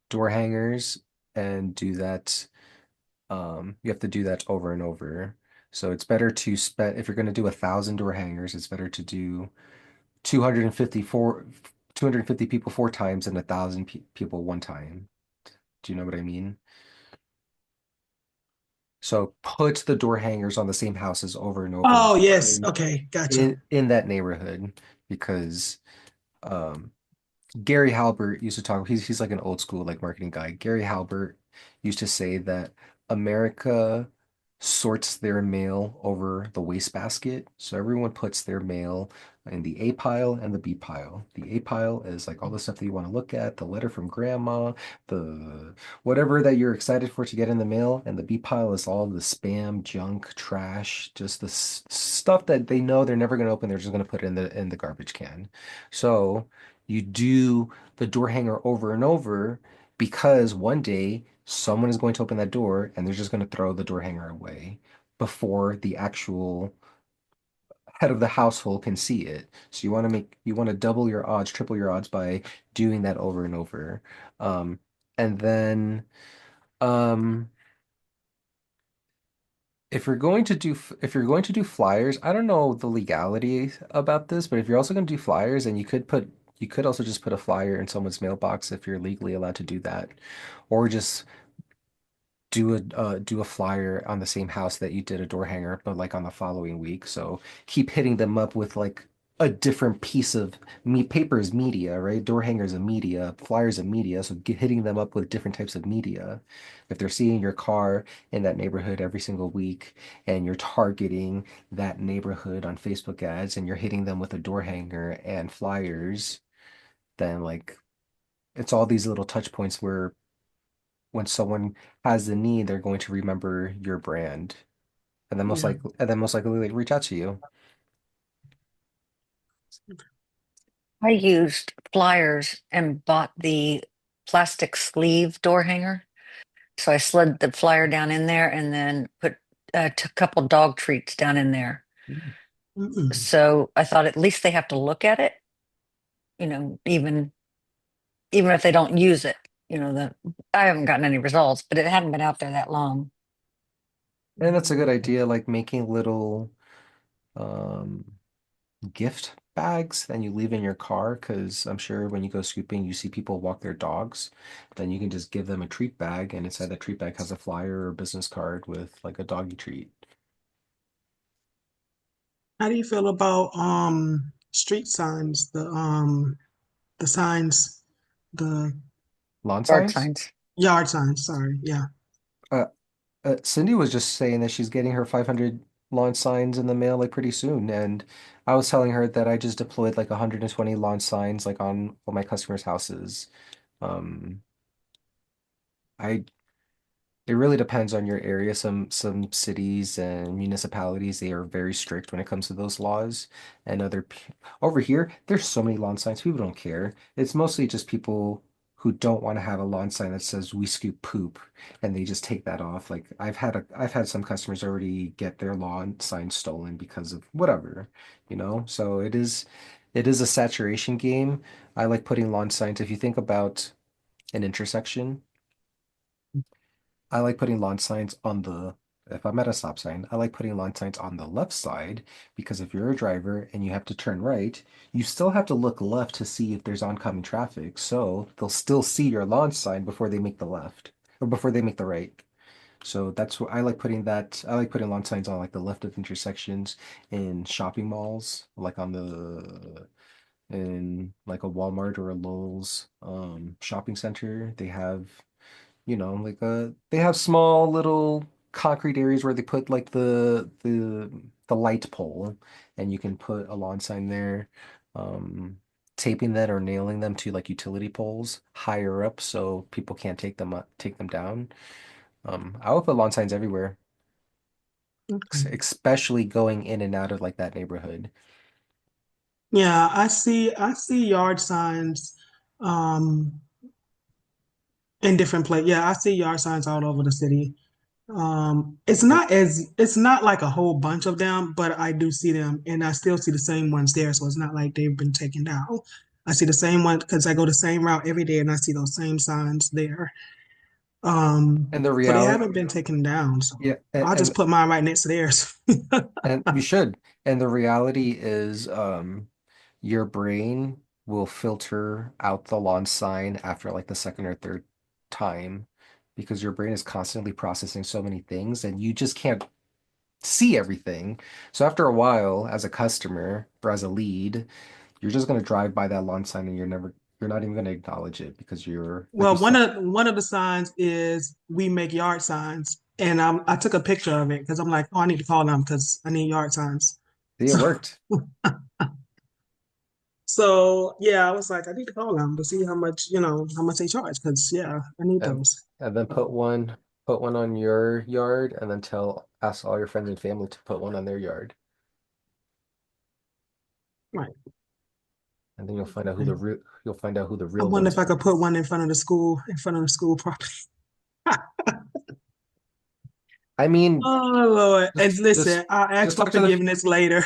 Door hangers. and do that. You have to do that over and over. So it's better to spend if you're going to do 1,000 door hangers, it's better to do 254 250 people 4 times and 1,000 people 1 time. Do you know what I mean? So put the door hangers on the same houses over and over Oh, yes. in Okay, gotcha. in that neighborhood because um Gary Halbert used to talk, he's like an old school like marketing guy. Gary Halbert used to say that America sorts their mail over the wastebasket. So everyone puts their mail in the A pile and the B pile. The A pile is like all the stuff that you want to look at, the letter from grandma, the whatever that you're excited for to get in the mail, and the B pile is all the spam, junk, trash, just the stuff that they know they're never going to open. They're just going to put it in the garbage can. So you do the door hanger over and over because one day someone is going to open that door and they're just going to throw the door hanger away before the actual head of the household can see it. So you want to double your odds, triple your odds by doing that over and over. Um, and then um, if you're going to do flyers, I don't know the legality about this, but if you're also going to do flyers, and you could also just put a flyer in someone's mailbox if you're legally allowed to do that, or just do a flyer on the same house that you did a door hanger, but like on the following week. So keep hitting them up with like a different piece of me paper is media, right? Door hangers a media, flyers a media. So hitting them up with different types of media. If they're seeing your car in that neighborhood every single week and you're targeting that neighborhood on Facebook ads and you're hitting them with a door hanger and flyers, then like it's all these little touch points where when someone has the need, they're going to remember your brand, Yeah. and then most likely they reach out to you. I used flyers and bought the plastic sleeve door hanger. So I slid the flyer down in there and then put a couple dog treats down in there. Mm-mm. So I thought at least they have to look at it, even if they don't use it. I haven't gotten any results, but it hadn't been out there that long. And that's a good idea, like making little um, gift bags and you leave in your car because I'm sure when you go scooping, you see people walk their dogs. Then you can just give them a treat bag, and inside that treat bag has a flyer or business card with like a doggy treat. How do you feel about street signs, the signs, the Lawn Yard signs? signs. yard signs, sorry. Yeah. Uh, Cindy was just saying that she's getting her 500 launch signs in the mail like pretty soon, and I was telling her that I just deployed like 120 launch signs like on all my customers' houses. Um, I It really depends on your area. Some cities and municipalities, they are very strict when it comes to those laws. And over here, there's so many lawn signs, people don't care. It's mostly just people who don't want to have a lawn sign that says "We scoop poop," and they just take that off. Like I've had some customers already get their lawn sign stolen because of whatever, you know. So it is a saturation game. I like putting lawn signs. If you think about an intersection. I like putting lawn signs on if I'm at a stop sign, I like putting lawn signs on the left side because if you're a driver and you have to turn right, you still have to look left to see if there's oncoming traffic. So they'll still see your lawn sign before they make the left or before they make the right. So that's what I like putting that. I like putting lawn signs on like the left of intersections in shopping malls, like in like a Walmart or a Lowe's shopping center. They have like they have small little concrete areas where they put like the light pole and you can put a lawn sign there. Um, Taping that or nailing them to like utility poles higher up so people can't take them down. I would put lawn signs everywhere, Okay. especially going in and out of like that neighborhood. Yeah, I see yard signs um in different places. Yeah, I see yard signs all over the city. It's not like a whole bunch of them, but I do see them and I still see the same ones there. So it's not like they've been taken down. I see the same one because I go the same route every day and I see those same signs there. And the So they reality, haven't been taken down. So yeah, I'll just put mine right next to theirs. and you should. And the reality is, your brain will filter out the lawn sign after like the second or third time because your brain is constantly processing so many things and you just can't see everything. So after a while, as a customer or as a lead, you're just gonna drive by that lawn sign and you're not even gonna acknowledge it because you're like you Well, said, one of the signs is we make yard signs, and I took a picture of it because I'm like, oh, I need to call them because I need yard signs. see, it So, worked. so yeah, I was like, I need to call them to see how much, how much they charge because yeah, I need And those. and then put one on your yard and then ask all your friends and family to put one on their yard. Right. And then Okay. you'll find out who the I real wonder ones if I are. could put one in front of the school property. I mean, Oh Lord. And just listen, I'll ask just for talk to the forgiveness later.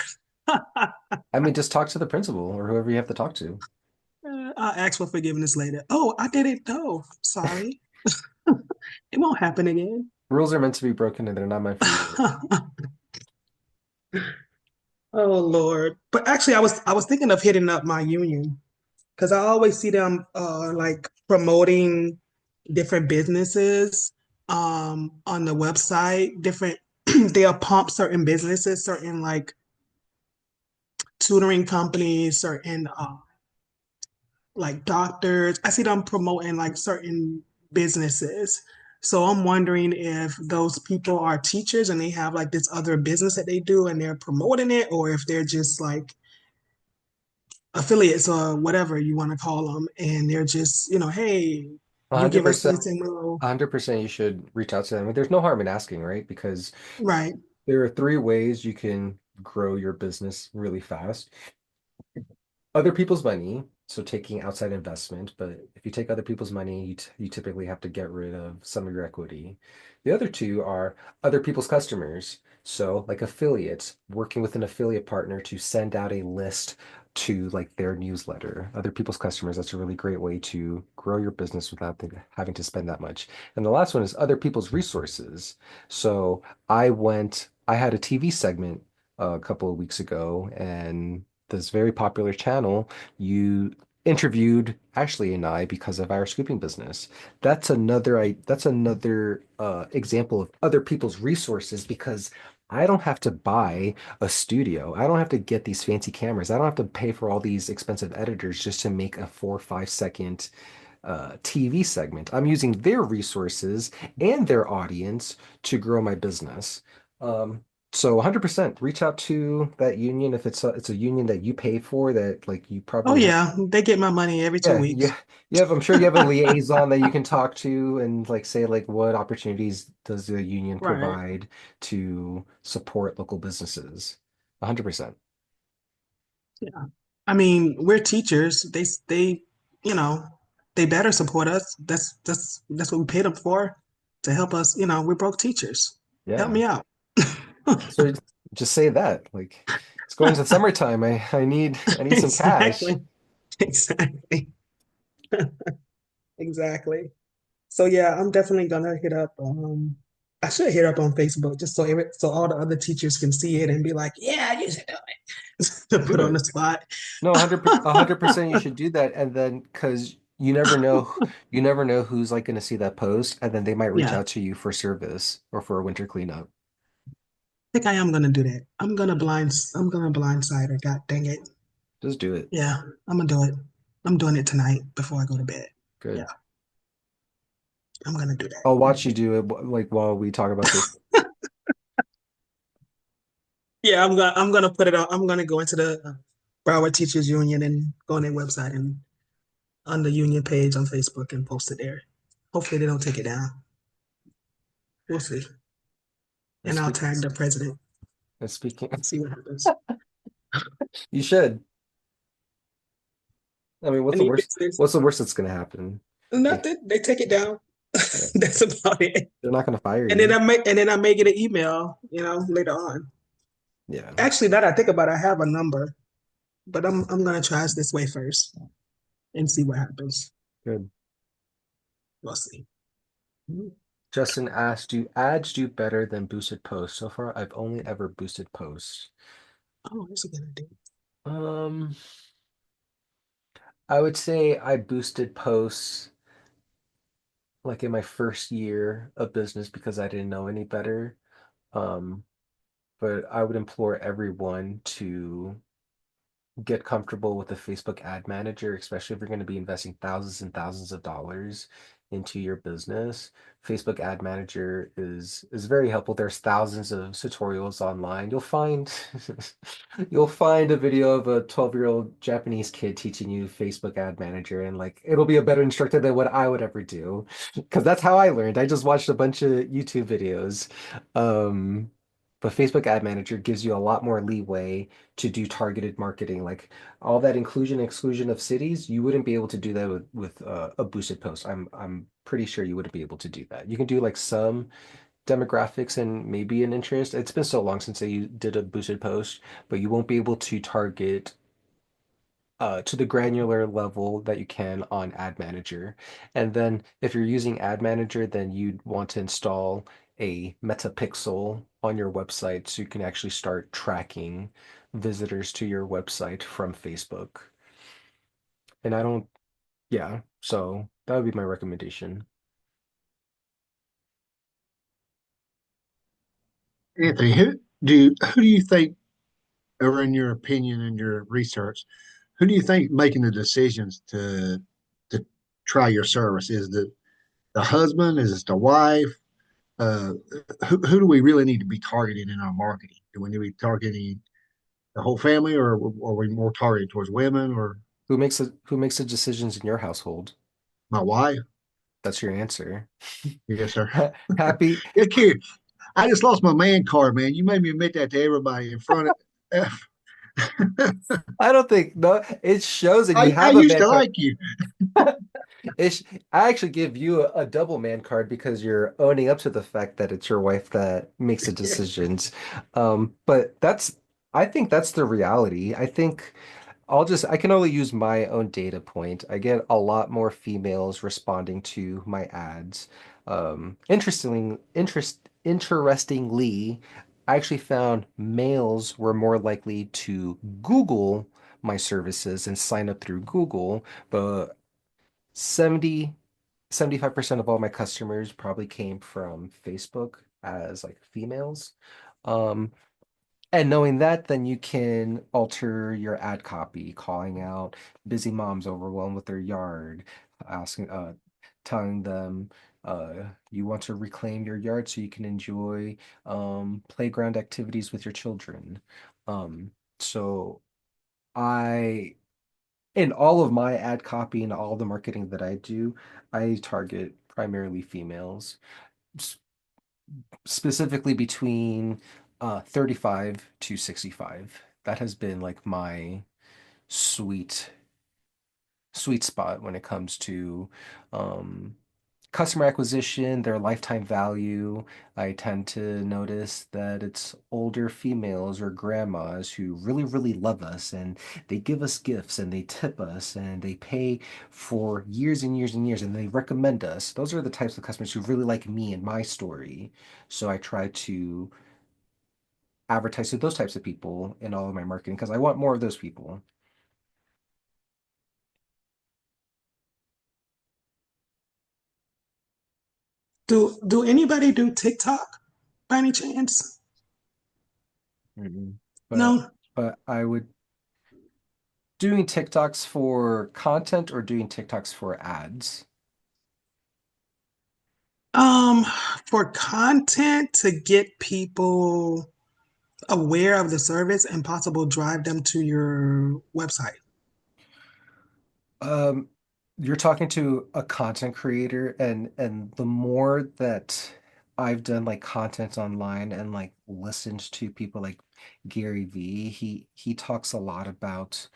I mean just talk to the principal or whoever you have to talk to. I'll ask for forgiveness later. Oh, I did it though. Sorry. It won't happen again. Rules are meant to be broken and they're not meant for you. Oh Lord. But actually I was thinking of hitting up my union because I always see them like promoting different businesses on the website, different they'll pump certain businesses, certain like tutoring companies, certain like doctors. I see them promoting like certain businesses. So I'm wondering if those people are teachers and they have like this other business that they do and they're promoting it, or if they're just like affiliates or whatever you want to call them, and they're just, hey, you give us 100%, this and we'll 100% you should reach out to them. I mean, there's no harm in asking, right? Because right, there are three ways you can grow your business really fast. Other people's money, so taking outside investment, but if you take other people's money, you typically have to get rid of some of your equity. The other two are other people's customers, so like affiliates, working with an affiliate partner to send out a list to like their newsletter. Other people's customers, that's a really great way to grow your business without having to spend that much. And the last one is other people's resources. So I had a TV segment a couple of weeks ago, and this very popular channel, you interviewed Ashley and I because of our scooping business. That's another example of other people's resources because I don't have to buy a studio. I don't have to get these fancy cameras. I don't have to pay for all these expensive editors just to make a 4 or 5 second TV segment. I'm using their resources and their audience to grow my business. So 100% reach out to that union if it's a union that you pay for that like you oh probably have. yeah, they get my money every two Yeah, weeks. I'm sure you have a liaison that you can talk to and like say like what opportunities does the union Right. provide to support local businesses. 100%. Yeah. I mean, we're teachers. They, you know, they better support us. That's what we paid them for, to help us. We're broke teachers. Help Yeah. me out. So just say that. Like it's going to summertime. I need some cash. Exactly. Exactly. Exactly. So yeah, I'm definitely gonna hit up. I should hit up on Facebook just so all the other teachers can see it and be like, yeah, you should do it. To put Do on the it. spot. No, 100% you should do that. And then because you never know who's like going to see that post and then they might reach Yeah, out to you for service or for a winter cleanup. I think I am gonna do that. I'm gonna blindside her. God dang it. Just do it. Yeah, I'm gonna do it. I'm doing it tonight before I go to bed. Yeah, Good. I'm gonna do that. I'll watch you do it like while we talk about this. Yeah, I'm gonna put it on. I'm gonna go into the Broward Teachers Union and go on their website and on the union page on Facebook and post it there. Hopefully they don't take it down. We'll see. And And I'll speak tag the president. and speaking See what happens. you should. I mean, Any business, what's the worst that's going to happen? Like, nothing. They take it down. yeah, That's about it. they're not going to fire you. And then I may get an email, later on. Yeah, Actually, that I think about, I have a number, but I'm gonna try it this way first and see what happens. good. We'll see. Justin asked, do ads do better than boosted posts? So far, I've only ever boosted posts. Oh, that's a good idea. Um, I would say I boosted posts like in my first year of business because I didn't know any better. Um, but I would implore everyone to get comfortable with the Facebook ad manager, especially if you're going to be investing thousands and thousands of dollars into your business. Facebook ad manager is very helpful. There's thousands of tutorials online. You'll find you'll find a video of a 12-year-old Japanese kid teaching you Facebook ad manager, and like it'll be a better instructor than what I would ever do because that's how I learned. I just watched a bunch of YouTube videos. Um, but Facebook ad manager gives you a lot more leeway to do targeted marketing, like all that inclusion exclusion of cities. You wouldn't be able to do that with a boosted post. I'm pretty sure you wouldn't be able to do that. You can do like some demographics and maybe an interest. It's been so long since I did a boosted post, but you won't be able to target to the granular level that you can on Ad Manager. And then if you're using Ad Manager, then you'd want to install a Metapixel on your website so you can actually start tracking visitors to your website from Facebook. And I don't, yeah, so that would be my recommendation. Anthony, who do you think, or in your opinion and your research, who do you think making the decisions to try your service? Is the husband? Is it the wife? Uh, who do we really need to be targeting in our marketing? Do we need to be targeting the whole family, or are we more targeted towards women or Who makes the decisions in your household? my wife? That's your answer. Yes, sir. Happy. Look here, I just lost my man card, man. You made me admit that to everybody in front of. I don't think no, it shows that you I have a used man to card. like you. It's I actually give you a double man card because you're owning up to the fact that it's your wife that makes the decisions. But I think that's the reality. I think I can only use my own data point. I get a lot more females responding to my ads. Interestingly, I actually found males were more likely to Google my services and sign up through Google, but 70 75% of all my customers probably came from Facebook as like females. Um, and knowing that, then you can alter your ad copy, calling out busy moms overwhelmed with their yard, asking, telling them you want to reclaim your yard so you can enjoy playground activities with your children. Um, so I in all of my ad copy and all the marketing that I do, I target primarily females, s- specifically between 35 to 65. That has been like my sweet sweet spot when it comes to um, customer acquisition, their lifetime value. I tend to notice that it's older females or grandmas who really, really love us and they give us gifts and they tip us and they pay for years and years and years and they recommend us. Those are the types of customers who really like me and my story. So I try to advertise to those types of people in all of my marketing because I want more of those people. Do anybody do TikTok by any chance? Mm-mm. But No. but I would doing TikToks for content or doing TikToks for ads? Um, for content to get people aware of the service and possible drive them to your website. Um, you're talking to a content creator, and the more that I've done like content online and like listened to people like Gary Vee, he talks a lot about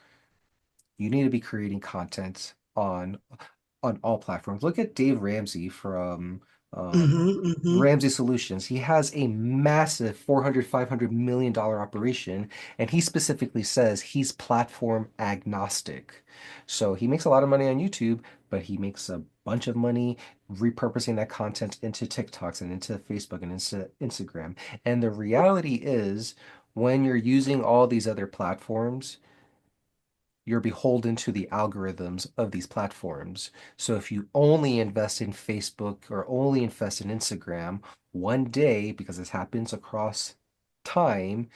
you need to be creating content on all platforms. Look at Dave Ramsey from Mm-hmm. Ramsey Solutions. He has a massive 400, $500 million operation, and he specifically says he's platform agnostic. So he makes a lot of money on YouTube, but he makes a bunch of money repurposing that content into TikToks and into Facebook and into Instagram. And the reality is, when you're using all these other platforms, you're beholden to the algorithms of these platforms. So if you only invest in Facebook or only invest in Instagram, one day, because this happens across time,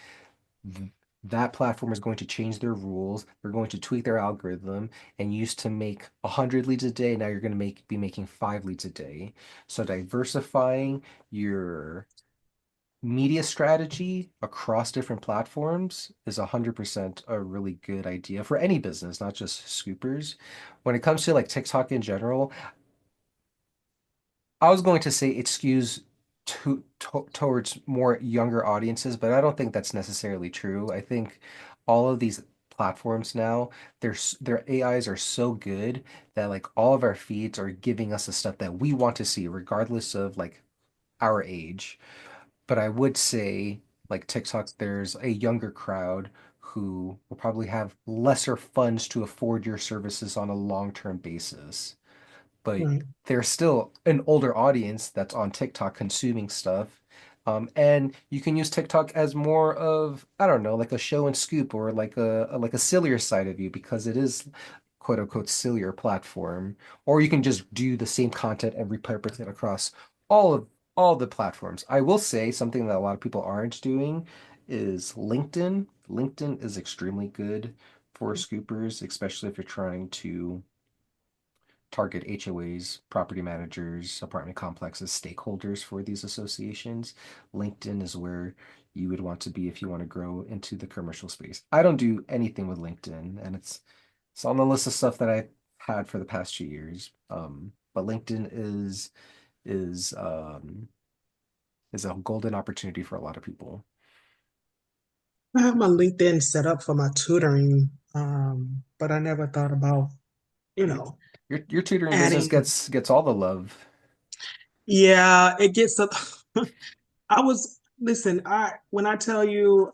that platform is going to change their rules. They're going to tweak their algorithm, and used to make 100 leads a day. Now you're going to be making 5 leads a day. So diversifying your media strategy across different platforms is 100% a really good idea for any business, not just scoopers. When it comes to like TikTok in general, I was going to say it skews towards more younger audiences, but I don't think that's necessarily true. I think all of these platforms now, their AIs are so good that like all of our feeds are giving us the stuff that we want to see, regardless of like our age. But I would say, like TikTok, there's a younger crowd who will probably have lesser funds to afford your services on a long-term basis. But Right. there's still an older audience that's on TikTok consuming stuff. And you can use TikTok as more of, I don't know, like a show and scoop, or like a sillier side of you, because it is quote unquote sillier platform. Or you can just do the same content and repurpose it across all of all the platforms. I will say something that a lot of people aren't doing is LinkedIn. LinkedIn is extremely good for scoopers, especially if you're trying to target HOAs, property managers, apartment complexes, stakeholders for these associations. LinkedIn is where you would want to be if you want to grow into the commercial space. I don't do anything with LinkedIn, and it's on the list of stuff that I've had for the past 2 years. But LinkedIn is um is a golden opportunity for a lot of people. I have my LinkedIn set up for my tutoring, but I never thought about, you Your know, your tutoring business adding. gets all the love. Yeah, it gets up. I was, listen, I when I tell you,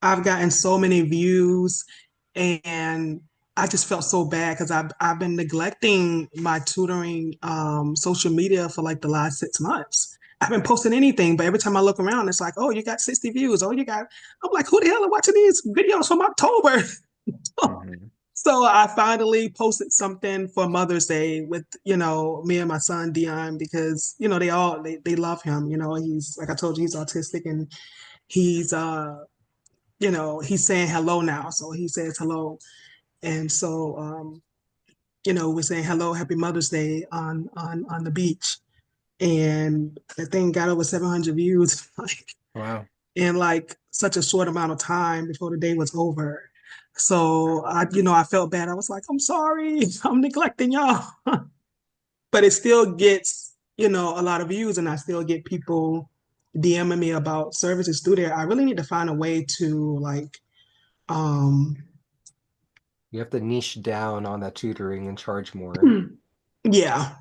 I've gotten so many views, and I just felt so bad because I've been neglecting my tutoring social media for like the last 6 months. I haven't posted anything, but every time I look around, it's like, oh, you got 60 views. Oh, you got, I'm like, who the hell are watching these videos from October? Mhm. So I finally posted something for Mother's Day with, me and my son Dion, because, they love him. He's, like I told you, he's autistic, and he's he's saying hello now. So he says hello. And so we're saying hello, happy Mother's Day on the beach. And the thing got over 700 views like Wow. in like such a short amount of time before the day was over. So I felt bad. I was like, I'm sorry, I'm neglecting y'all. But it still gets, a lot of views, and I still get people DMing me about services through there. I really need to find a way to like, um, You have to niche down on that tutoring and charge more. yeah,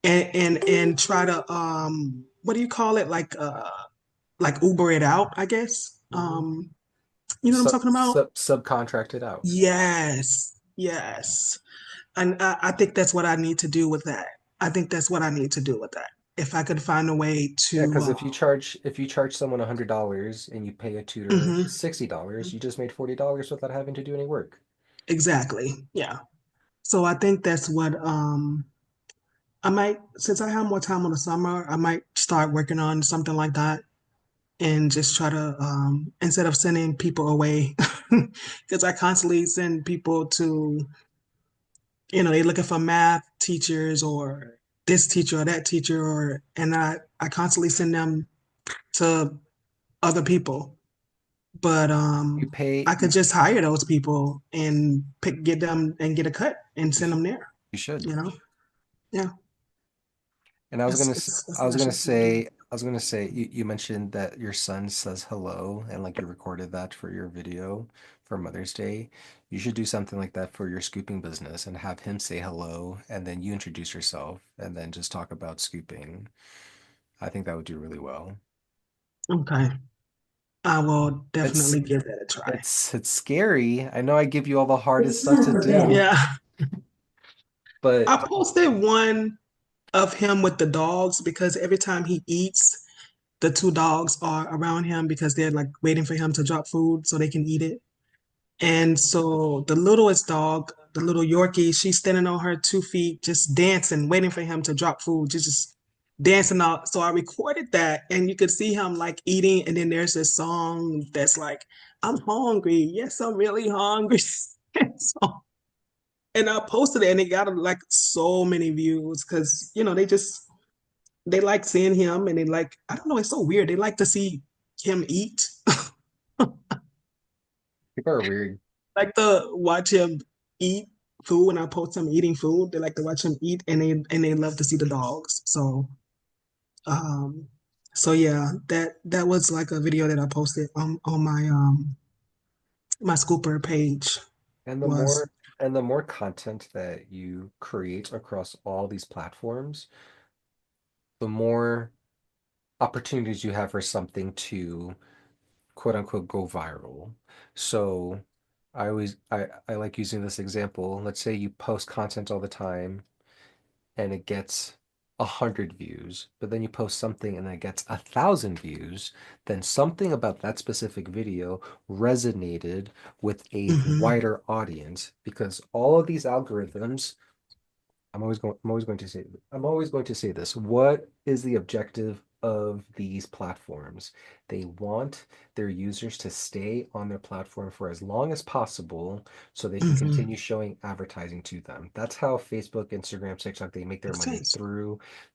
and try to what do you call it? Like Uber it out, I guess. Mhm. You know what I'm talking about? Subcontracted out. Yes, yes. And I think that's what I need to do with that. I think that's what I need to do with that. If I could find a way Yeah, to, because if you charge someone $100 and you pay a tutor mhm, $60, you just made $40 without having to do any work. exactly. Yeah. So I think that's what I might, since I have more time on the summer, I might start working on something like that, and just try to instead of sending people away, because I constantly send people to, they're looking for math teachers or this teacher or that teacher, or and I constantly send them to other people. But You pay I could just hire those people and get them and get a cut and you, send them there. you should. You know, yeah, And I was that's gonna s- that's, that's I what was I gonna should be doing. say I was gonna say you mentioned that your son says hello and like you recorded that for your video. for Mother's Day, you should do something like that for your scooping business and have him say hello and then you introduce yourself and then just talk about scooping. I think that would do really well. Okay. I will It's definitely give that a try. it's scary. I know I give you all the hardest stuff to do, Yeah. but I posted one of him with the dogs because every time he eats, the two dogs are around him because they're like waiting for him to drop food so they can eat it. And so the littlest dog, the little Yorkie, she's standing on her 2 feet, just dancing, waiting for him to drop food, just dancing out. So I recorded that, and you could see him like eating. And then there's this song that's like, "I'm hungry. Yes, I'm really hungry." So, and I posted it, and it got like so many views because they like seeing him, and they like, I don't know, it's so weird. They like to see him eat. people are weird. Like to watch him eat food when I post him eating food. They like to watch him eat, and they love to see the dogs. Um so yeah, that was like a video that I posted on my Scooper page And the was more and the more content that you create across all these platforms, the more opportunities you have for something to quote unquote go viral. So I like using this example. Let's say you post content all the time and it gets 100 views, but then you post something and it gets 1,000 views, then something about that specific video resonated with a hmm wider audience because all of these algorithms I'm always going to say this. What is the objective of these platforms? They want their users to stay on their platform for as long as possible so they can hmm continue showing advertising to them. That's how Facebook, Instagram, TikTok, they make their makes money sense.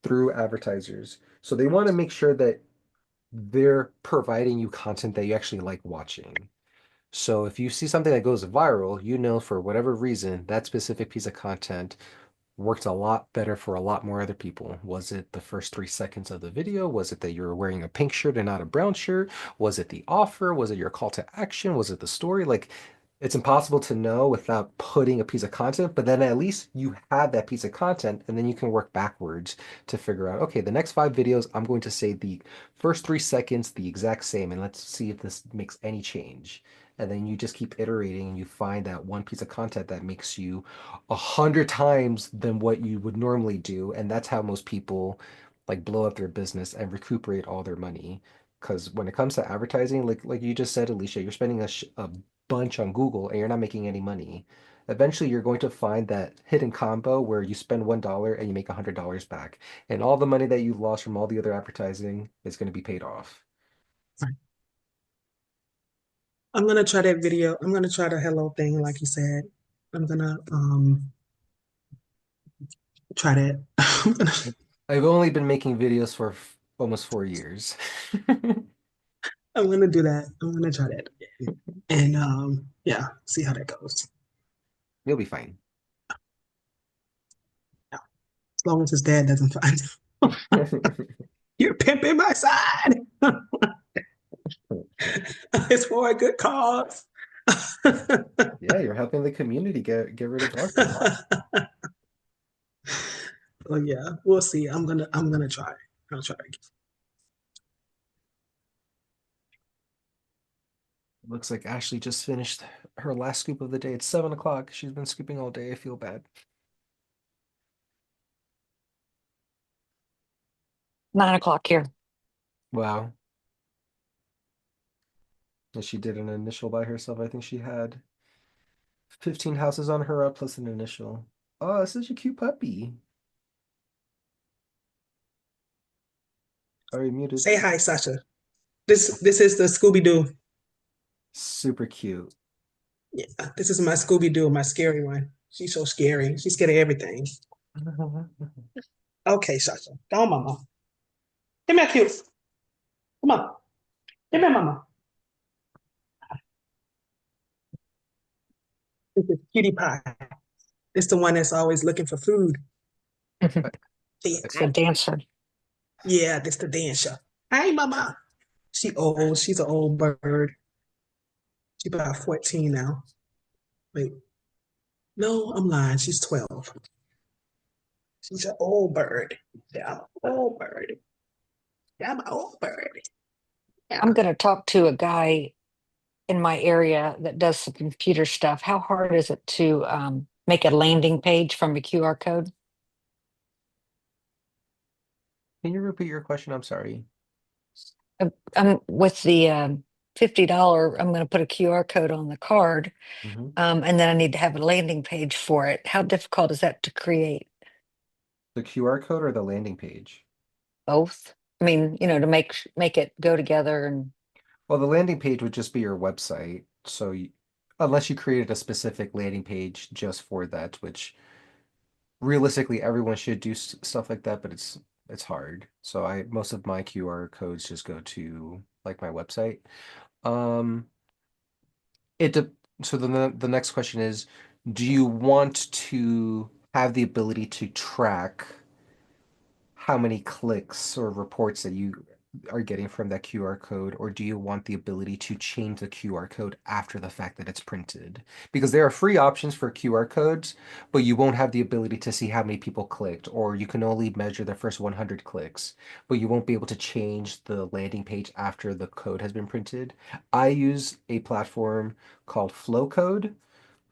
through advertisers. So they want to make sure that they're providing you content that you actually like watching. So if you see something that goes viral, you know for whatever reason that specific piece of content worked a lot better for a lot more other people. Was it the first 3 seconds of the video? Was it that you were wearing a pink shirt and not a brown shirt? Was it the offer? Was it your call to action? Was it the story? Like, it's impossible to know without putting a piece of content, but then at least you have that piece of content and then you can work backwards to figure out, okay, the next 5 videos, I'm going to say the first 3 seconds the exact same, and let's see if this makes any change. And then you just keep iterating and you find that one piece of content that makes you 100 times than what you would normally do. And that's how most people like blow up their business and recuperate all their money. Because when it comes to advertising, like you just said, Alicia, you're spending a bunch on Google and you're not making any money. Eventually, you're going to find that hidden combo where you spend $1 and you make $100 back, and all the money that you lost from all the other advertising is going to be paid off. Right. I'm gonna try that video. I'm gonna try the hello thing, like you said. I'm gonna try that. I'm gonna I've only been making videos for almost 4 years. I'm gonna do that. I'm gonna try that. And yeah, see how that goes. You'll be fine. Yeah. As long as his dad doesn't find you're pimping my side. It's for a good cause. Yeah, you're helping the community get rid of darkness. Well, yeah, we'll see. I'm gonna try. I'll try. Looks like Ashley just finished her last scoop of the day. It's 7 o'clock. She's been scooping all day. I feel bad. 9 o'clock here. Wow. And she did an initial by herself. I think she had 15 houses on her up plus an initial. Oh, such a cute puppy. Are you muted? Say hi, Sasha. This is the Scooby Doo. Super cute. Yeah, this is my Scooby Doo, my scary one. She's so scary. She's scared of everything. Okay, Sasha. Go on, mama. Come here, cute. Come on. Come here, mama. This is Cutie Pie. It's the one that's always looking for food. Mhm. Yeah, It's a dancer. yeah, this the dancer. Hey, mama. She old. She's an old bird. She's about 14 now. Wait, no, I'm lying. She's 12. She's an old bird. Yeah, I'm an old bird. Yeah, I'm an old bird. I'm Yeah. going to talk to a guy in my area that does some computer stuff. How hard is it to make a landing page from a QR code? Can you repeat your question? I'm sorry. I'm with the $50. I'm going to put a QR code on the card, Mhm. and then I need to have a landing page for it. How difficult is that to create? The QR code or the landing page? Both. I mean, to make it go together and Well, the landing page would just be your website. So unless you created a specific landing page just for that, which realistically everyone should do stuff like that, but it's hard. So I most of my QR codes just go to like my website. Um, it de so the next question is, do you want to have the ability to track how many clicks or reports that you are getting from that QR code, or do you want the ability to change the QR code after the fact that it's printed? Because there are free options for QR codes, but you won't have the ability to see how many people clicked, or you can only measure the first 100 clicks, but you won't be able to change the landing page after the code has been printed. I use a platform called Flowcode,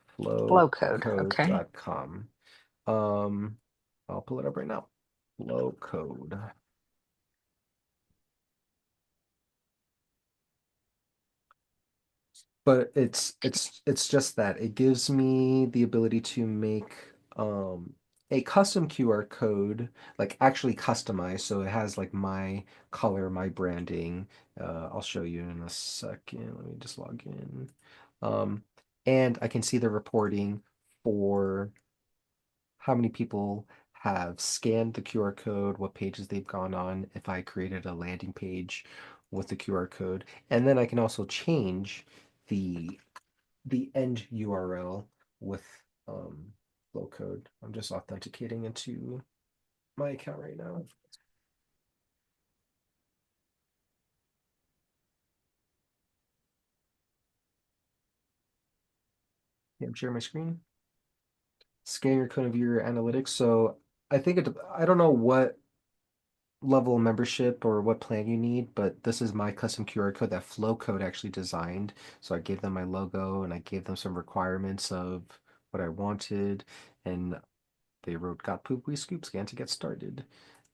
flow code. Okay. flowcode.com. Um, I'll pull it up right now. Flowcode. But it's just that it gives me the ability to make a custom QR code, like actually customized, so it has like my color, my branding. I'll show you in a second. Let me just log in. Um, and I can see the reporting for how many people have scanned the QR code, what pages they've gone on, if I created a landing page with the QR code. And then I can also change the the end URL with flow code. I'm just authenticating into my account right now. Yeah, I'm sharing my screen. Scan your code of your analytics. So I don't know what level of membership or what plan you need, but this is my custom QR code that Flowcode actually designed. So I gave them my logo and I gave them some requirements of what I wanted, and they wrote got poop we scoop scan to get started.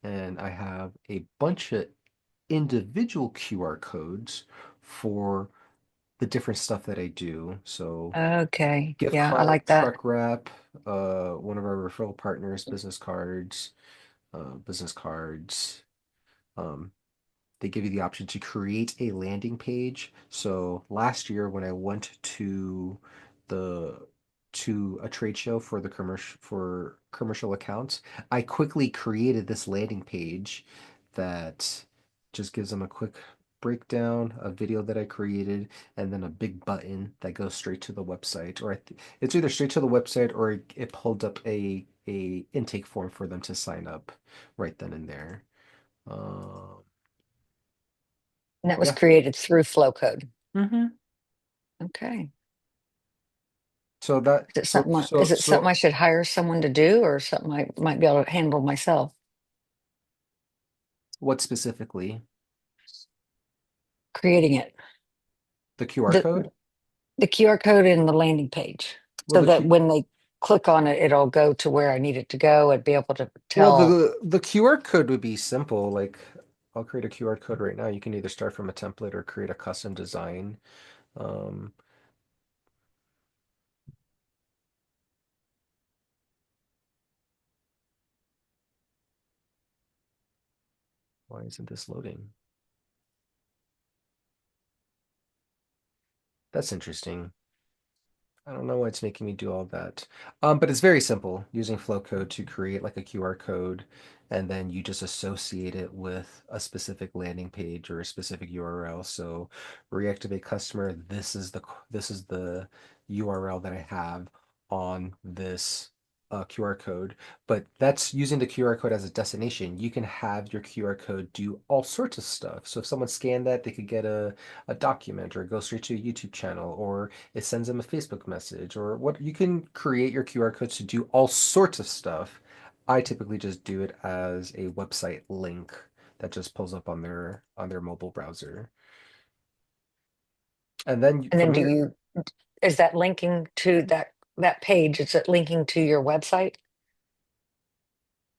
And I have a bunch of individual QR codes for the different stuff that I do. So Okay. gift Yeah, I card, like that. truck wrap, one of our referral partners, business cards. Um, they give you the option to create a landing page. So last year when I went the to a trade show for the commercial accounts, I quickly created this landing page that just gives them a quick breakdown, a video that I created, and then a big button that goes straight to the website. Or it's either straight to the website or it pulled up a intake form for them to sign up right then and there. Um, And that was yeah. created through flow code. Mm-hmm. Okay. So that Is it something is it something so I should hire someone to do or something I might be able to handle myself? what specifically? Creating it. The QR The code? the QR code in the landing page. Well, So that when they click on it, it'll go to where I need it to go and be able to tell. the QR code would be simple. Like I'll create a QR code right now. You can either start from a template or create a custom design. Um, why isn't this loading? That's interesting. I don't know why it's making me do all that. But it's very simple using Flowcode to create like a QR code, and then you just associate it with a specific landing page or a specific URL. So reactivate customer, this is the URL that I have on this QR code, but that's using the QR code as a destination. You can have your QR code do all sorts of stuff. So if someone scanned that, they could get a document or go straight to a YouTube channel, or it sends them a Facebook message, or what you can create your QR codes to do all sorts of stuff. I typically just do it as a website link that just pulls up on their mobile browser. And then And then from here, is that linking to that page? Is it linking to your website?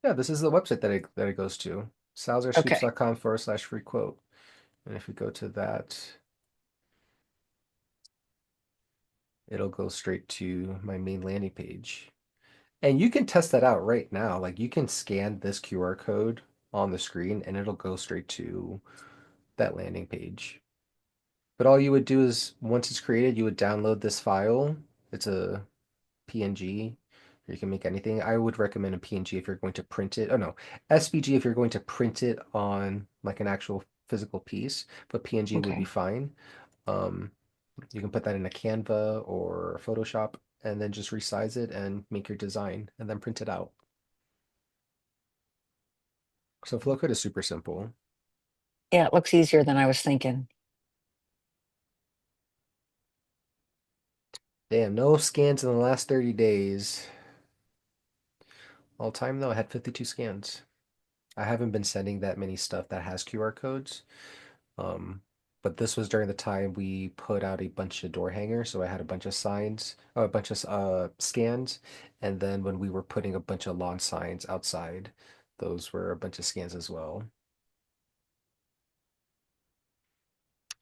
yeah, this is the website that it goes to, Okay. salzerscoops.com/free quote. And if we go to that, it'll go straight to my main landing page. And you can test that out right now. Like you can scan this QR code on the screen and it'll go straight to that landing page. But all you would do is once it's created, you would download this file. It's a PNG. You can make anything. I would recommend a PNG if you're going to print it. Oh no, SVG if you're going to print it on like an actual physical piece, but PNG would be Okay. fine. Um, you can put that in a Canva or Photoshop and then just resize it and make your design and then print it out. So Flowcode is super simple. Yeah, it looks easier than I was thinking. Damn, no scans in the last 30 days. All time though, I had 52 scans. I haven't been sending that many stuff that has QR codes. Um, but this was during the time we put out a bunch of door hangers, so I had a bunch of signs, a bunch of scans, and then when we were putting a bunch of lawn signs outside, those were a bunch of scans as well.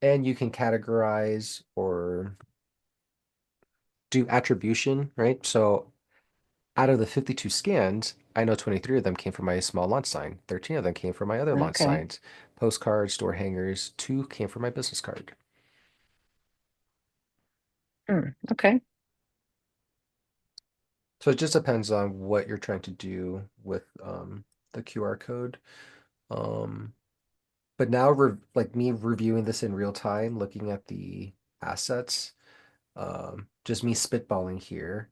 And you can categorize or do attribution, right? So out of the 52 scans, I know 23 of them came from my small launch sign, 13 of them came from my other launch Okay. signs, postcards, door hangers, 2 came from my business card. Okay. So it just depends on what you're trying to do with the QR code. Um, but now, like me reviewing this in real time, looking at the assets, just me spitballing here,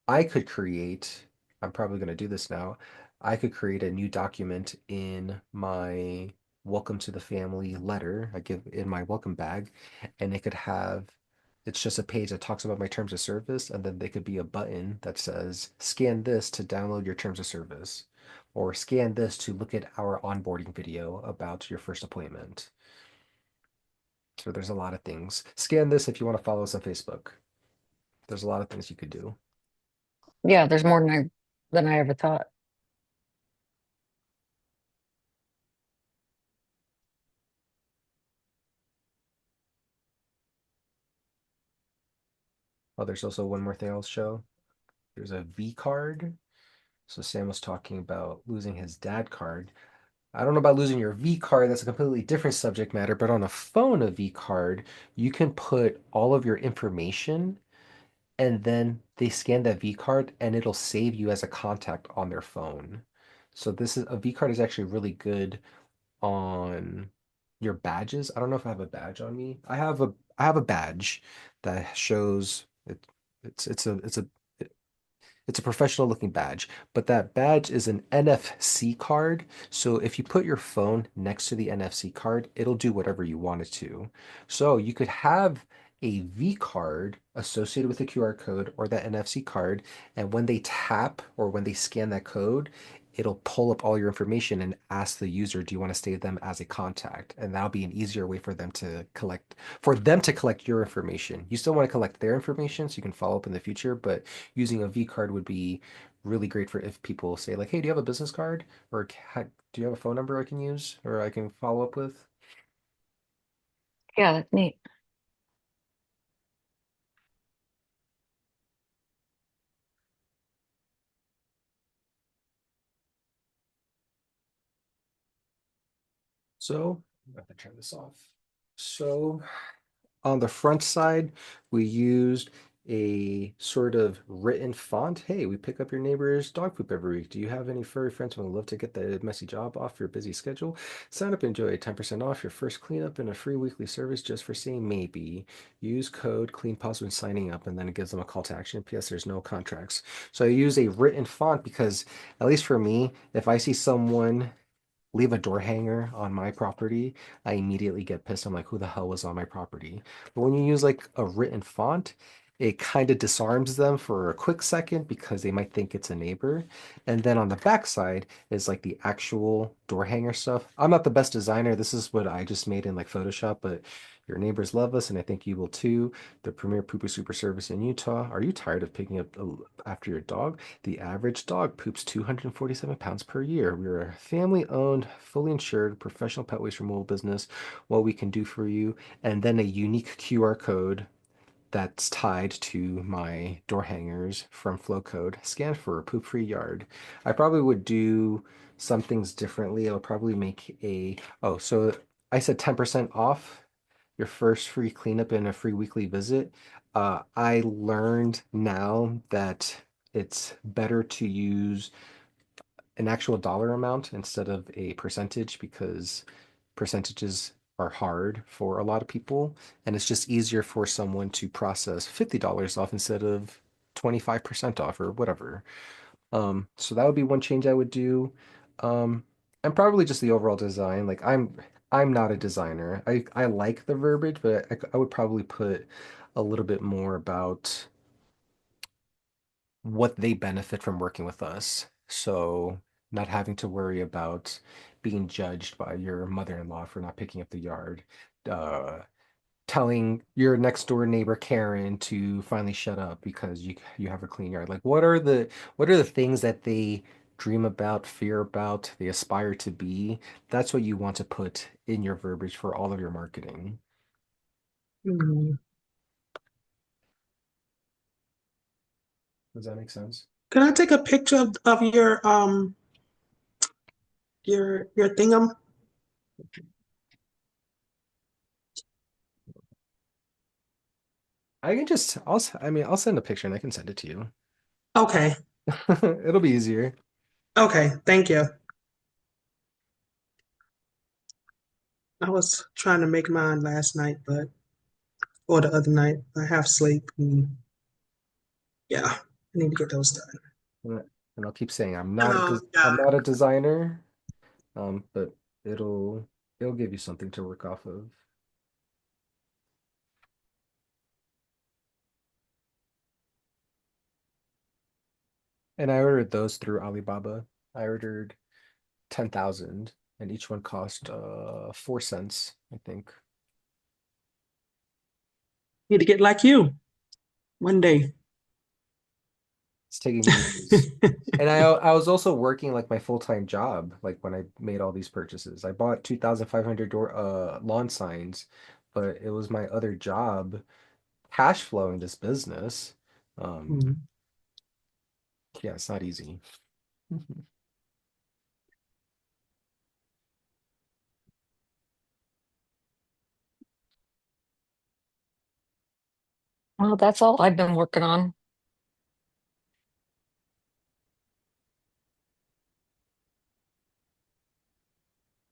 I could create, I'm probably going to do this now. I could create a new document in my welcome to the family letter I give in my welcome bag, and it could have, it's just a page that talks about my terms of service, and then they could be a button that says, scan this to download your terms of service, or scan this to look at our onboarding video about your first appointment. So there's a lot of things. Scan this if you want to follow us on Facebook. There's a lot of things you could do. Yeah, there's more than I ever thought. Oh, there's also one more thing I'll show. There's a V card. So Sam was talking about losing his dad card. I don't know about losing your V card, that's a completely different subject matter, but on a phone, a V card, you can put all of your information and then they scan that V card and it'll save you as a contact on their phone. So this is a V card is actually really good on your badges. I don't know if I have a badge on me. I have a badge that shows it's a professional looking badge, but that badge is an NFC card. So if you put your phone next to the NFC card, it'll do whatever you want it to. So you could have a V card associated with a QR code or that NFC card, and when they tap or when they scan that code, it'll pull up all your information and ask the user, do you want to save them as a contact? And that'll be an easier way for them to collect your information. You still want to collect their information so you can follow up in the future, but using a V card would be really great for if people say like, hey, do you have a business card? Or do you have a phone number I can use or I can follow up with? Yeah, that's neat. So I have to turn this off. So on the front side, we used a sort of written font. Hey, we pick up your neighbor's dog poop every week. Do you have any furry friends who would love to get the messy job off your busy schedule? Sign up and enjoy 10% off your first cleanup and a free weekly service just for saying maybe. Use code CleanPaws when signing up, and then it gives them a call to action. P.S. There's no contracts. So I use a written font because, at least for me, if I see someone leave a door hanger on my property, I immediately get pissed. I'm like, who the hell was on my property? But when you use like a written font, it kind of disarms them for a quick second because they might think it's a neighbor. And then on the back side is like the actual door hanger stuff. I'm not the best designer. This is what I just made in like Photoshop, but your neighbors love us, and I think you will too. The premier Pooper Super service in Utah. Are you tired of picking up after your dog? The average dog poops 247 pounds per year. We're a family-owned, fully insured, professional pet waste removal business. What we can do for you, and then a unique QR code that's tied to my door hangers from Flowcode. Scan for a poop-free yard. I probably would do some things differently. I'll probably make a, oh, so I said 10% off your first free cleanup and a free weekly visit. I learned now that it's better to use an actual dollar amount instead of a percentage because percentages are hard for a lot of people, and it's just easier for someone to process $50 off instead of 25% off or whatever. So that would be one change I would do. Um, and probably just the overall design. Like I'm not a designer. I like the verbiage, but I would probably put a little bit more about what they benefit from working with us. So not having to worry about being judged by your mother-in-law for not picking up the yard, uh, telling your next door neighbor Karen to finally shut up because you have a clean yard. Like what are the things that they dream about, fear about, they aspire to be? That's what you want to put in your verbiage for all of your marketing. Hmm. Does that make sense? Can I take a picture of your thingum? I can just I mean I'll send a picture and I can send it to you. Okay. It'll be easier. Okay. Thank you. I was trying to make mine last night, but or the other night. I have sleep. And yeah, I need to get those done. And I'll keep saying I'm Yeah. not a designer, but it'll it'll give you something to work off of. And I ordered those through Alibaba. I ordered 10,000 and each one cost 4 cents, I think. Need to get like you one day. It's taking me years. And I was also working like my full-time job like when I made all these purchases. I bought 2,500 door lawn signs, but it was my other job cash flowing this business. Um, Mhm. yeah, it's not easy. Well, that's all I've been working on.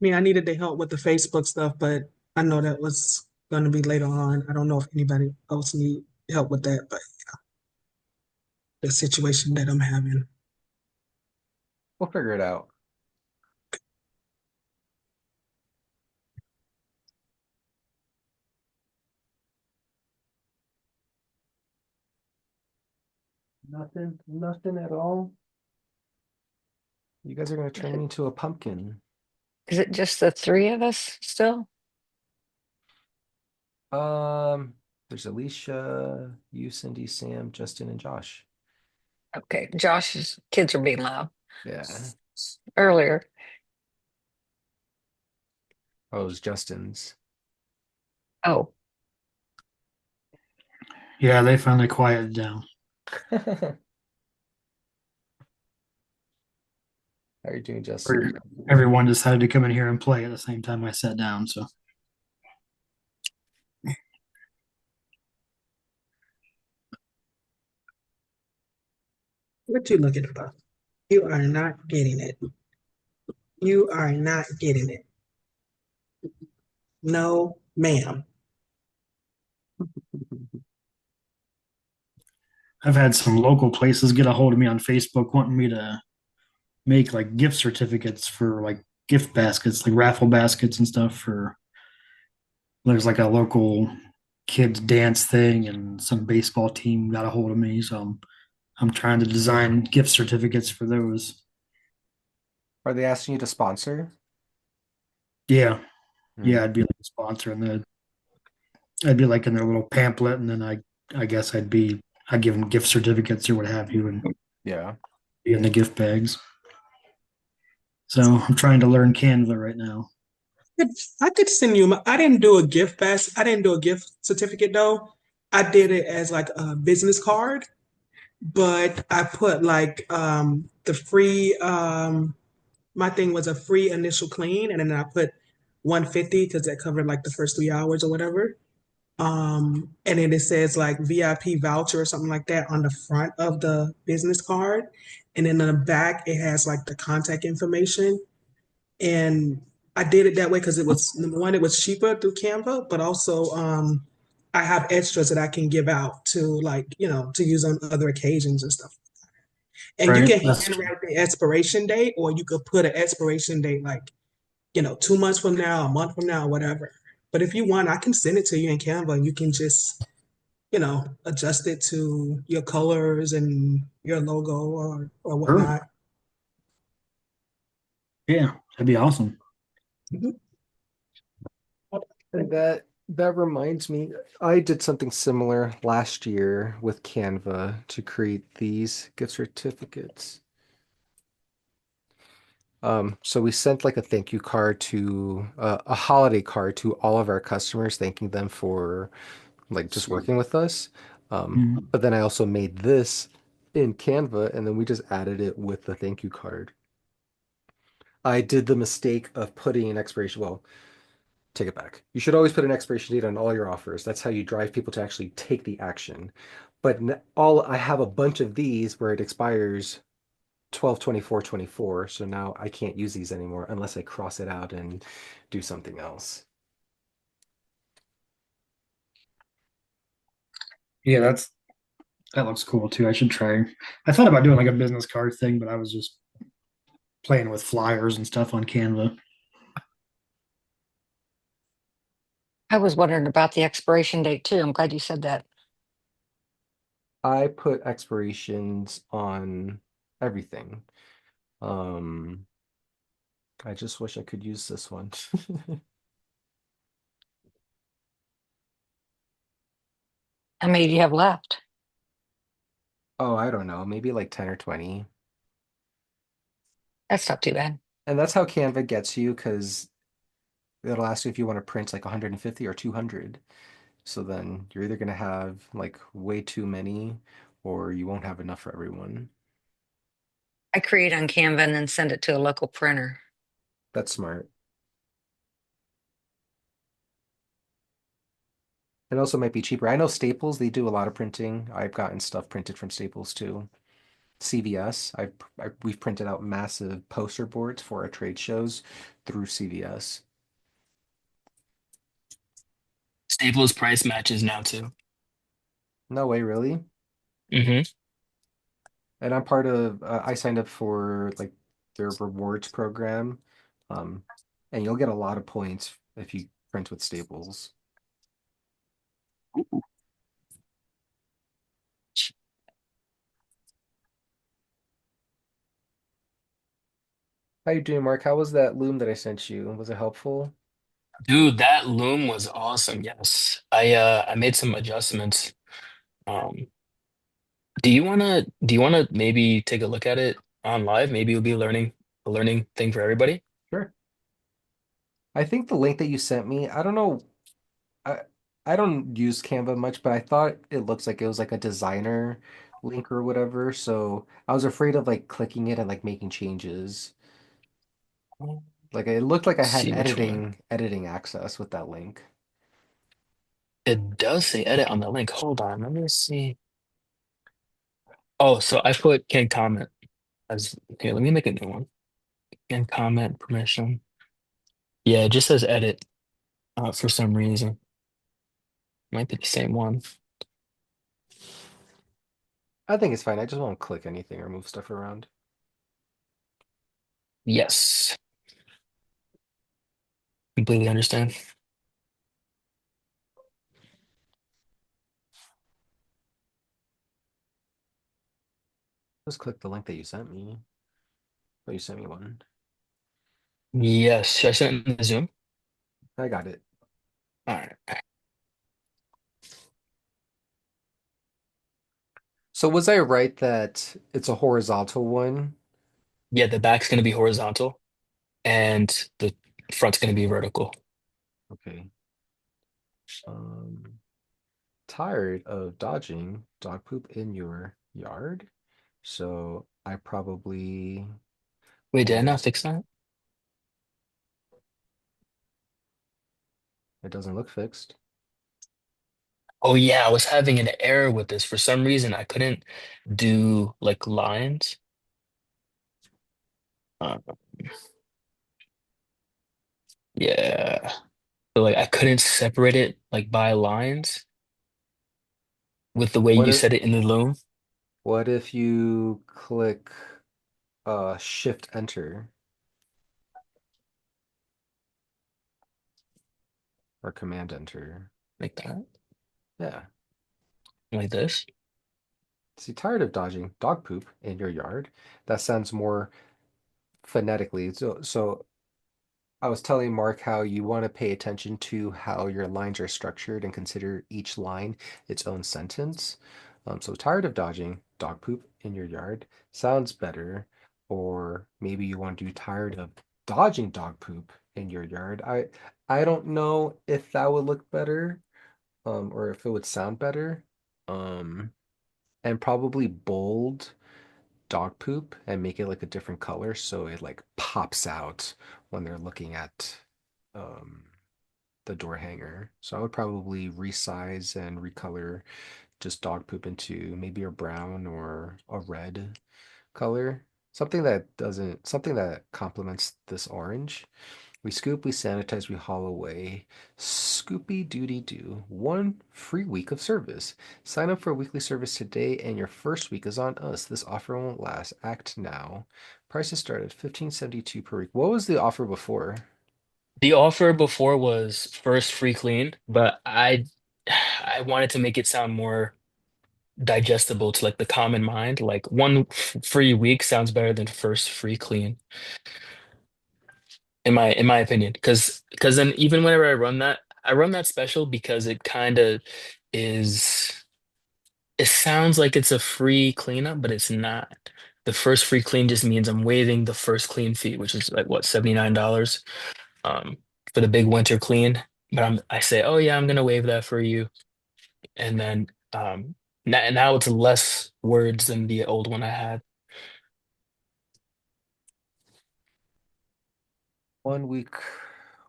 I mean, I needed the help with the Facebook stuff, but I know that was going to be later on. I don't know if anybody else need help with that, but the situation that I'm having. We'll figure it out. Nothing at all. You guys are gonna turn me into a pumpkin. Is it just the three of us still? Um, there's Alicia, you, Cindy, Sam, Justin, and Josh. Okay, Josh's kids are being loud Yeah. earlier. Oh, it was Justin's. Oh, Yeah, they finally quieted down. How are you doing, Every- Justin? Everyone decided to come in here and play at the same time I sat down. So What you looking for? You are not getting it. You are not getting it. No, ma'am. I've had some local places get a hold of me on Facebook wanting me to make like gift certificates for like gift baskets, like raffle baskets and stuff for there's like a local kids dance thing and some baseball team got a hold of me. So I'm trying to design gift certificates for those. Are they asking you to sponsor? Yeah. Yeah, Hmm. I'd be like a sponsor and then I'd be like in their little pamphlet and then I guess I'd give them gift certificates or what have you and Yeah. be in the gift bags. So I'm trying to learn Canva right now. I could send you. I didn't do a gift pass. I didn't do a gift certificate though. I did it as like a business card, but I put like the free. My thing was a free initial clean, and then I put 150 because that covered like the first 3 hours or whatever. And then it says like VIP voucher or something like that on the front of the business card, and then on the back it has like the contact information. And I did it that way because it was number one, it was cheaper through Canva, but also I have extras that I can give out to like, to use on other occasions and stuff. And you Right. can That's handwrite the expiration date, or you could put an expiration date like, 2 months from now, a month from now, whatever. But if you want, I can send it to you in Canva and you can just, adjust it to your colors and your logo or sure. whatnot. Yeah, that'd be awesome. Mhm. And that reminds me, I did something similar last year with Canva to create these gift certificates. So we sent like a thank you card to a holiday card to all of our customers, thanking them for like just working with us. Mhm. But then I also made this in Canva, and then we just added it with the thank you card. I did the mistake of putting an expiration. Well, take it back. You should always put an expiration date on all your offers. That's how you drive people to actually take the action. But all I have a bunch of these where it expires 12/24/24. So now I can't use these anymore unless I cross it out and do something else. Yeah, that looks cool too. I should try. I thought about doing like a business card thing, but I was just playing with flyers and stuff on Canva. I was wondering about the expiration date too. I'm glad you said that. I put expirations on everything. Um, I just wish I could use this one. How many do you have left? Oh, I don't know, maybe like 10 or 20. That's not too bad. And that's how Canva gets you because it'll ask you if you want to print like 150 or 200. So then you're either going to have like way too many or you won't have enough for everyone. I create on Canva and then send it to a local printer. That's smart. It also might be cheaper. I know Staples, they do a lot of printing. I've gotten stuff printed from Staples too. CVS, we've printed out massive poster boards for our trade shows through CVS. Staples price matches now too. No way, really? Hmm. And I'm part of, I signed up for like their rewards program. Um, and you'll get a lot of points if you print with Staples. How you doing, Mark? How was that loom that I sent you? Was it helpful? Dude, that loom was awesome. Yes. I made some adjustments. Um, do you wanna maybe take a look at it on live? Maybe it'll be a learning thing for everybody. Sure. I think the link that you sent me, I don't know, I I don't use Canva much, but I thought it looks like it was like a designer link or whatever. So I was afraid of like clicking it and like making changes. Like it looked like I Let's had see which one. editing access with that link. It does say edit on the link. Hold on, let me see. Oh, so I put can comment as okay. Let me make a new one. Can comment permission. Yeah, it just says edit for some reason. Might be the same one. I think it's fine. I just won't click anything or move stuff around. Yes, completely understand. Just click the link that you sent me. Oh, you sent me one. Yes, should I send it in the Zoom? I got it. All right. So was I right that it's a horizontal one? Yeah, the back's gonna be horizontal and the front's gonna be vertical. Okay. Um, Tired of dodging dog poop in your yard? So I probably Wait, did I would. not fix that? It doesn't look fixed. Oh yeah, I was having an error with this. For some reason, I couldn't do like lines. Uh, yeah. So like I couldn't separate it like by lines with the way What you if said it in the loom. what if you click shift enter or command enter? Like that. Yeah. Like this. See, tired of dodging dog poop in your yard? That sounds more phonetically. So I was telling Mark how you want to pay attention to how your lines are structured and consider each line its own sentence. So tired of dodging dog poop in your yard sounds better, or maybe you want to do tired of dodging dog poop in your yard. I don't know if that would look better, or if it would sound better. Um, and probably bold dog poop and make it like a different color so it like pops out when they're looking at um the door hanger. So I would probably resize and recolor just dog poop into maybe a brown or a red color. Something that complements this orange. We scoop, we sanitize, we haul away. Scoopy Doody Doo. 1 free week of service. Sign up for a weekly service today, and your first week is on us. This offer won't last. Act now. Prices start at 15.72 per week. What was the offer before? The offer before was first free clean, but I wanted to make it sound more digestible to like the common mind. Like one free week sounds better than first free clean, in my opinion. Because then even whenever I run that special because it kind of is. It sounds like it's a free cleanup, but it's not. The first free clean just means I'm waiving the first clean fee, which is like what, $79 um for the big winter clean. But I say, oh yeah, I'm gonna waive that for you. And then now it's less words than the old one I had. 1 week,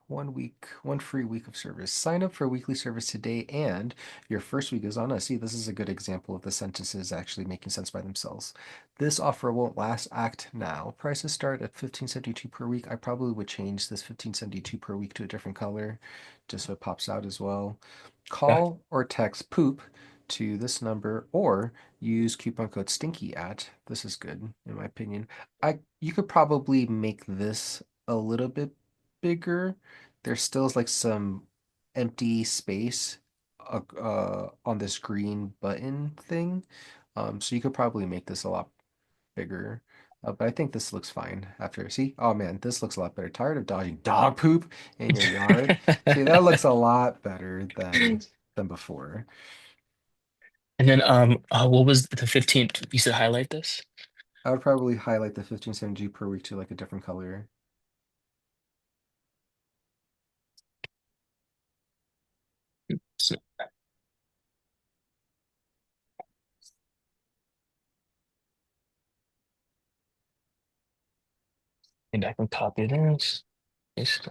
1 week, 1 free week of service. Sign up for weekly service today, and your first week is on us. See, this is a good example of the sentences actually making sense by themselves. This offer won't last. Act now. Prices start at 15.72 per week. I probably would change this 15.72 per week to a different color, just so it pops out as well. Yeah. Call or text poop to this number, or use coupon code stinky at. This is good in my opinion. I You could probably make this a little bit bigger. There still is like some empty space on this green button thing. So you could probably make this a lot bigger. But I think this looks fine after. See? Oh man, this looks a lot better. Tired of dodging dog poop in your yard? See, that looks a lot better than before. And then what was the 15th? You said highlight this? I would probably highlight the 15.72 per week to like a different color. So, maybe I can copy this. Paste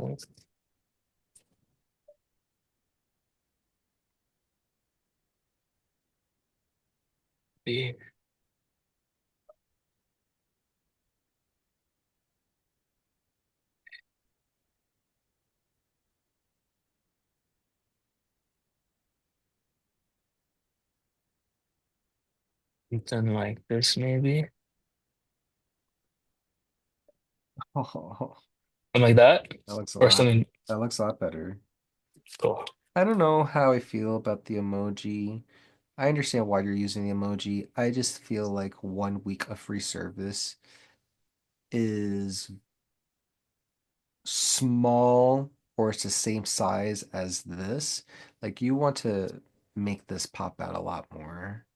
it. Something like this, maybe. Oh, Something like that. that looks a Or lot. something That looks a lot better. cool. I don't know how I feel about the emoji. I understand why you're using the emoji. I just feel like 1 week of free service is small or it's the same size as this. Like you want to make this pop out a lot more.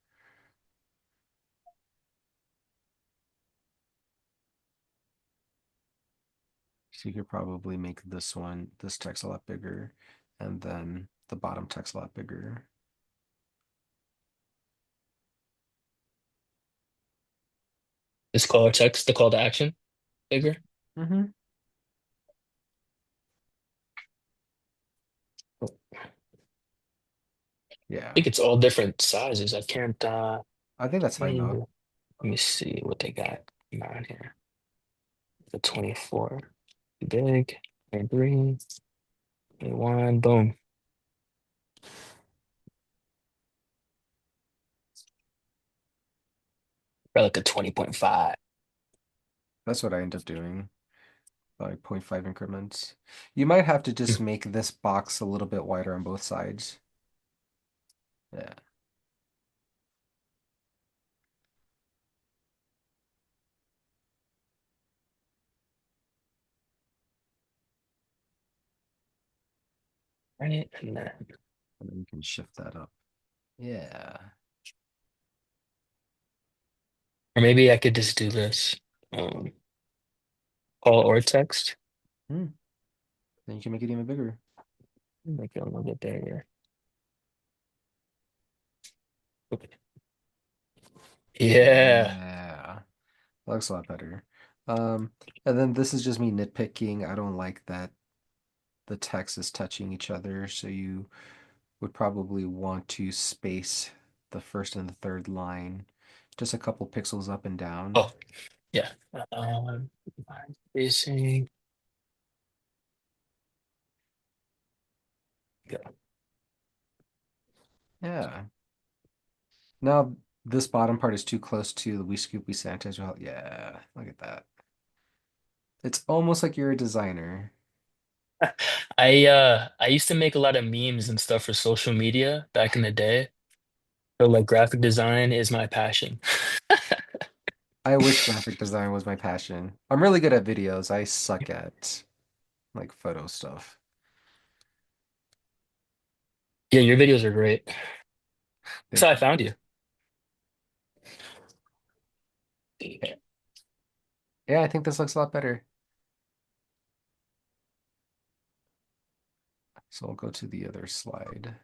So you could probably make this text a lot bigger, and then the bottom text a lot bigger. This call or text, the call to action, bigger. Mm-hmm. I Yeah, think it's all different sizes. I can't I think that's fine though. let me see what they got on here. The 24. Big, and green, and one, boom. Or like a 20.5. That's what I end up doing, like zero point 0.5 increments. You might have to just make this box a little bit wider on both sides. Yeah. Right? And then And then you can shift that up. Yeah. or maybe I could just do this. Um, call or text. Hmm. Then you can make it even bigger. Make it a little bit bigger. Okay. Yeah. Yeah. That looks a lot better. Um, and then this is just me nitpicking. I don't like that the text is touching each other, so you would probably want to space the first and the third line just a couple pixels up and down. Oh, yeah. Spacing. Yeah. Yeah. Now this bottom part is too close to the We Scoop We Sanitize. Well, yeah, look at that. It's almost like you're a designer. I used to make a lot of memes and stuff for social media back in the day. So like graphic design is my passion. I wish graphic design was my passion. I'm really good at videos. I suck at like photo stuff. Yeah, your videos are great. That's how Thank I you. found you. Yeah, yeah, I think this looks a lot better. So we'll go to the other slide.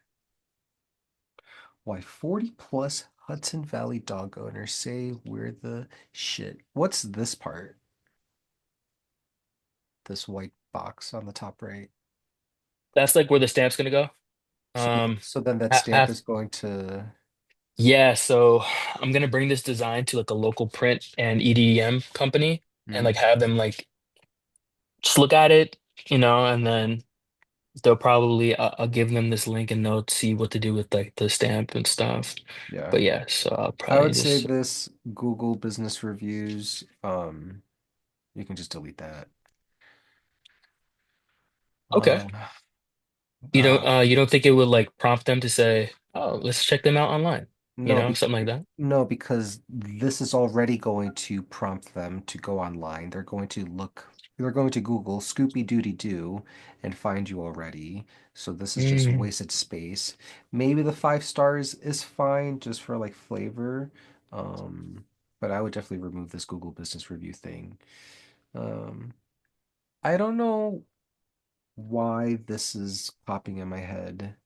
Why 40 plus Hudson Valley dog owners say we're the shit. What's this part? This white box on the top right. That's like where the stamp's gonna go. So, Um, so then that ha stamp have is going to, Yeah, so I'm gonna bring this design to like a local print and EDM company and mm, like have them like just look at it, and then they'll probably I'll give them this link and they'll see what to do with like the stamp and stuff. yeah. But yeah, so I'll I probably would say just this Google business reviews, you can just delete that. okay. Um, You don't think it would like prompt them to say, "Oh, let's check them out online," no, something like that? no, because this is already going to prompt them to go online. They're going to Google Scoopy Dooty Doo and find you already. So this is just Mm, wasted space. Maybe the 5 stars is fine just for like flavor. Um, but I would definitely remove this Google Business Review thing. Um, I don't know why this is popping in my head.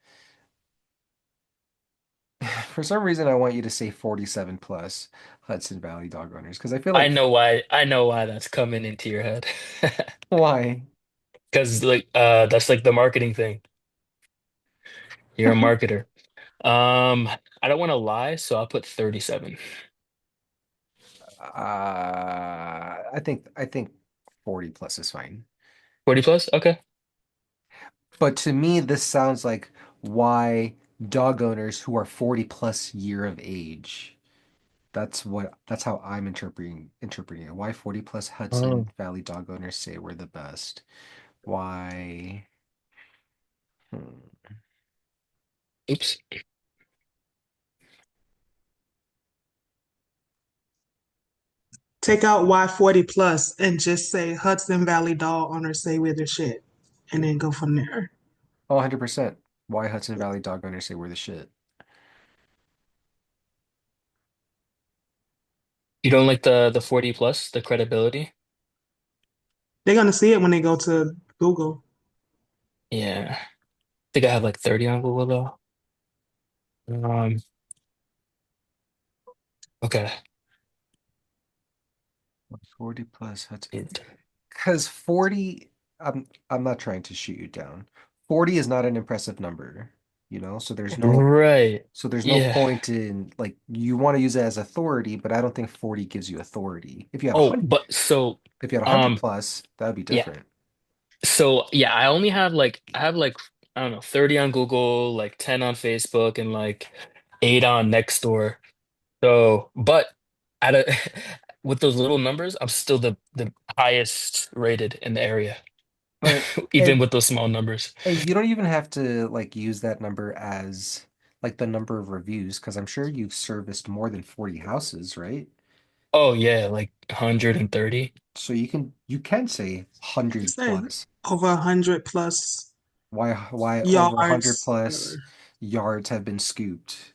For some reason, I want you to say 47 plus Hudson Valley dog owners because I feel like I know why that's coming into your head. why? Because like that's like the marketing thing. You're a marketer. I don't want to lie, so I'll put 37. I think 40 plus is fine. 40 plus? Okay. But to me, this sounds like why dog owners who are 40 plus year of age. That's how I'm interpreting it. Why 40 plus Oh, Hudson Valley dog owners say we're the best. Why? Hmm. oops. Take out Y40 plus and just say Hudson Valley Dog owners say we're the shit, and then go from there. Oh, 100%. Why Hudson Valley dog owners say we're the shit. You don't like the 40 plus, the credibility? They're gonna see it when they go to Google. Yeah. I think I have like 30 on Google though. Um, okay. 40 plus Hudson. It- Because 40, I'm not trying to shoot you down. 40 is not an impressive number, Right. so there's no Yeah. point in like you want to use it as authority, but I don't think 40 gives you authority. If you had Oh, 100, but so if you had 100 um plus, that would be yeah. different. So yeah, I have like I don't know, 30 on Google, like 10 on Facebook, and like 8 on Nextdoor. So, but at a with those little numbers, I'm still the highest rated in the area, But even and with those small numbers. and you don't even have to like use that number as like the number of reviews, because I'm sure you've serviced more than 40 houses, right? Oh yeah, like 130. So you can say 100 Say plus. over 100 plus Why over 100 yards, plus whatever. yards have been scooped?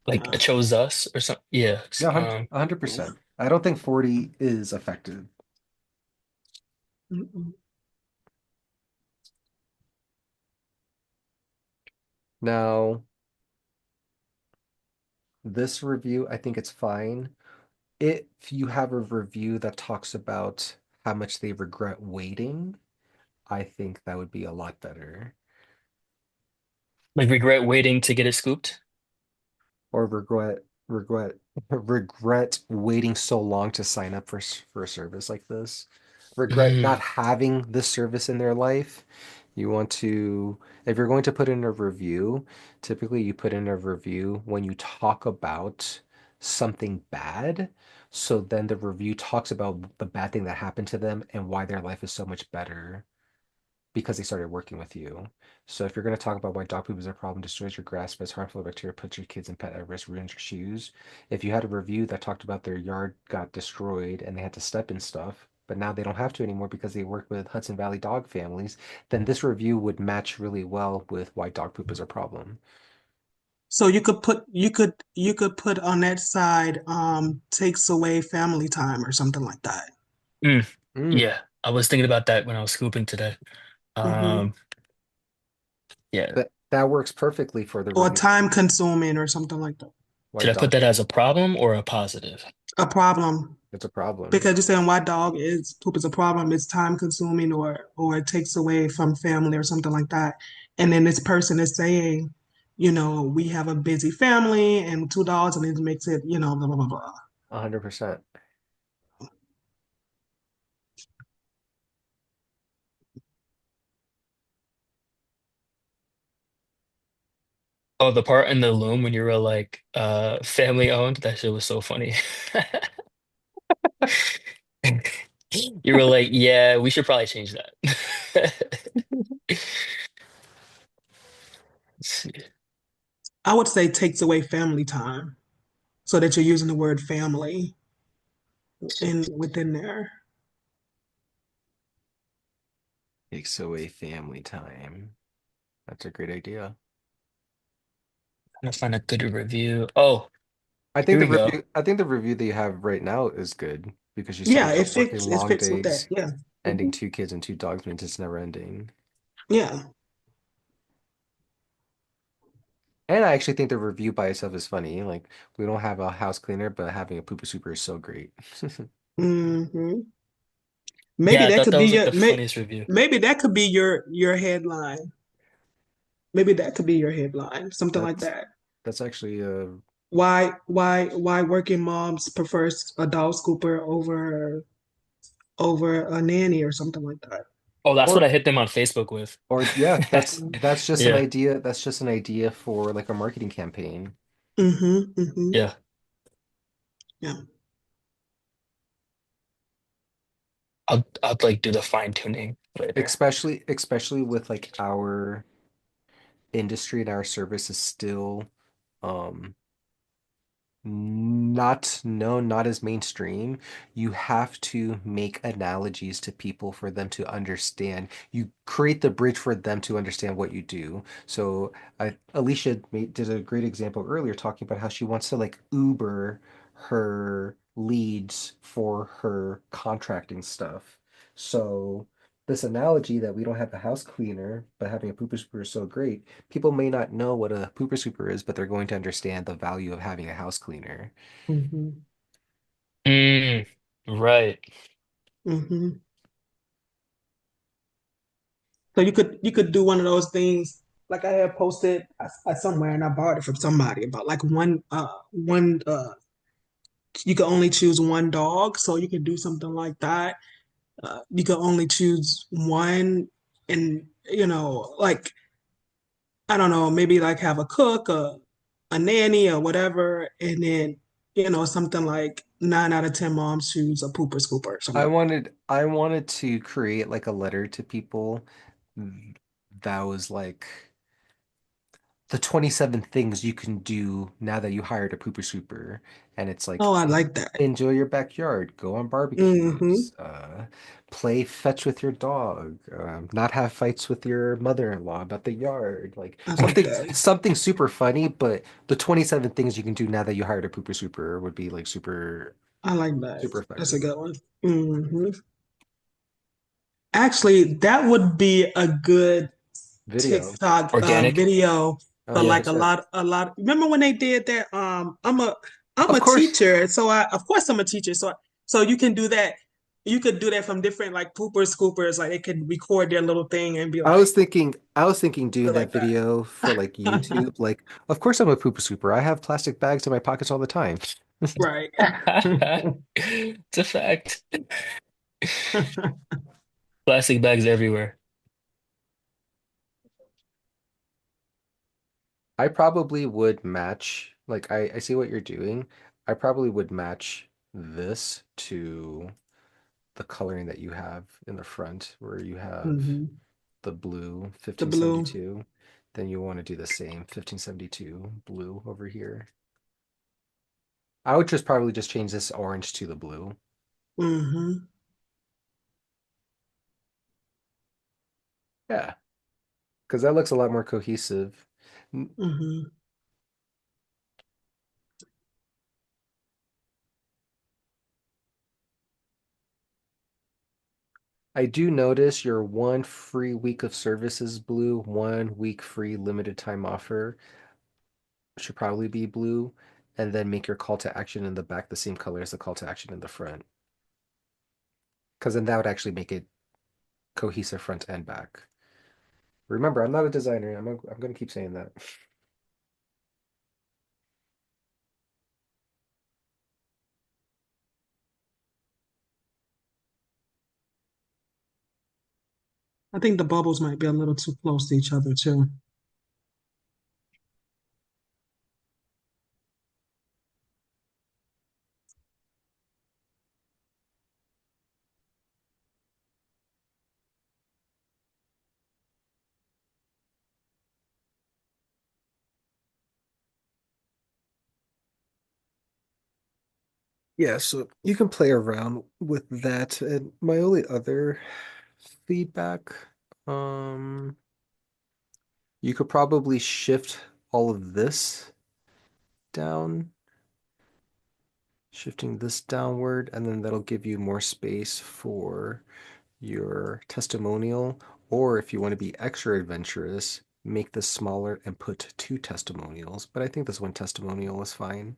Like Yeah. it chose us or something. Yeah. Yeah, 100%. I don't think 40 is effective. Mm-mm. Now, this review, I think it's fine. If you have a review that talks about how much they regret waiting, I think that would be a lot better. Like regret waiting to get it scooped. Or regret regret waiting so long to sign up for a service like this. Regret Mm, not having this service in their life. You want to, if you're going to put in a review, typically you put in a review when you talk about something bad. So then the review talks about the bad thing that happened to them and why their life is so much better because they started working with you. So if you're going to talk about why dog poop is a problem, destroys your grass, spreads harmful bacteria, puts your kids and pet at risk, ruins your shoes. If you had a review that talked about their yard got destroyed and they had to step in stuff, but now they don't have to anymore because they work with Hudson Valley dog families, then this review would match really well with why dog poop is a problem. So you could put on that side takes away family time or something like that. mm, Mm, yeah. I was thinking about that when I was scooping today. Hmm. Um, yeah. that works perfectly for the Or review. time consuming or something like that. Why Should I put dog that as a problem or a positive? A problem. it's a problem. Because you're saying why dog is poop is a problem, it's time consuming or it takes away from family or something like that. And then this person is saying, we have a busy family and two dogs and it makes it, blah blah blah blah. 100%. Oh, the part in the loom when you were like, family owned, that shit was so funny. You were like, yeah, we should probably change that. Let's see. I would say takes away family time so that you're using the word family in within there. Takes away family time. That's a great idea. Trying to find a good review. Oh, I here think the we go. review I think the review that you have right now is good because you said Yeah, about working it long fits with that. days, Yeah. ending Hmm. two kids and two dogs means it's never ending. Yeah. And I actually think the review by itself is funny. Like we don't have a house cleaner, but having a pooper super is so great. Hmm. Maybe Yeah, I that thought could that be was like your the funniest review. maybe that could be your headline. Maybe that could be your headline, something like That's that. that's actually Why working moms prefers a dog scooper over a nanny or something like that. Oh, that's what or I hit them on Facebook with. or yeah, that's just an Yeah, idea. That's just an idea for like a marketing campaign. Mm-hmm. Mm-hmm. yeah. Yeah. I'll like do the fine tuning later. Especially with like our industry and our service is still um not known, not as mainstream. You have to make analogies to people for them to understand. You create the bridge for them to understand what you do. So Alicia did a great example earlier talking about how she wants to like Uber her leads for her contracting stuff. So this analogy that we don't have a house cleaner, but having a pooper scooper is so great, people may not know what a pooper scooper is, but they're going to understand the value of having a house cleaner. Hmm. Mm, right. Hmm. So you could do one of those things like I had posted somewhere and I borrowed it from somebody about like one you can only choose one dog, so you can do something like that. You can only choose one, and like I don't know, maybe like have a cook, a nanny, or whatever, and then something like 9 out of 10 moms choose a pooper scooper or something. I wanted to create like a letter to people that was like the 27 things you can do now that you hired a pooper scooper. And it's like Oh, I like that. enjoy your backyard, go on Hmm. barbecues, play fetch with your dog, not have fights with your mother-in-law about the yard, like I like that. something super funny, but the 27 things you can do now that you hired a pooper scooper would be like I like that. super That's a effective. good one. Actually, that would be a good Video. TikTok Organic. video Oh, for like a 100%. lot, a lot. Remember when they did that? I'm Of a course. teacher, so of course I'm a teacher. So you can do that. You could do that from different like poopers, scoopers. Like they could record their little thing and be like, I was thinking doing that like that. video for like YouTube. Like, of course I'm a pooper scooper. I have plastic bags in my pockets all the time. Right. It's a fact. Plastic bags everywhere. I probably would match, like I see what you're doing. I probably would match this to the coloring that you have in the front where you have Hmm. the blue The blue. 1572. Then you want to do the same 1572 blue over here. I would just probably just change this orange to the blue. Hmm. Yeah, because that looks a lot more cohesive. Hmm. I do notice your 1 free week of services blue, 1 week free limited time offer should probably be blue, and then make your call to action in the back the same color as the call to action in the front. Because then that would actually make it cohesive front and back. Remember, I'm not a designer. I'm going to keep saying that. I think the bubbles might be a little too close to each other too. Yeah, so you can play around with that. And my only other feedback, um, you could probably shift all of this down, shifting this downward, and then that'll give you more space for your testimonial. Or if you want to be extra adventurous, make this smaller and put 2 testimonials. But I think this 1 testimonial is fine.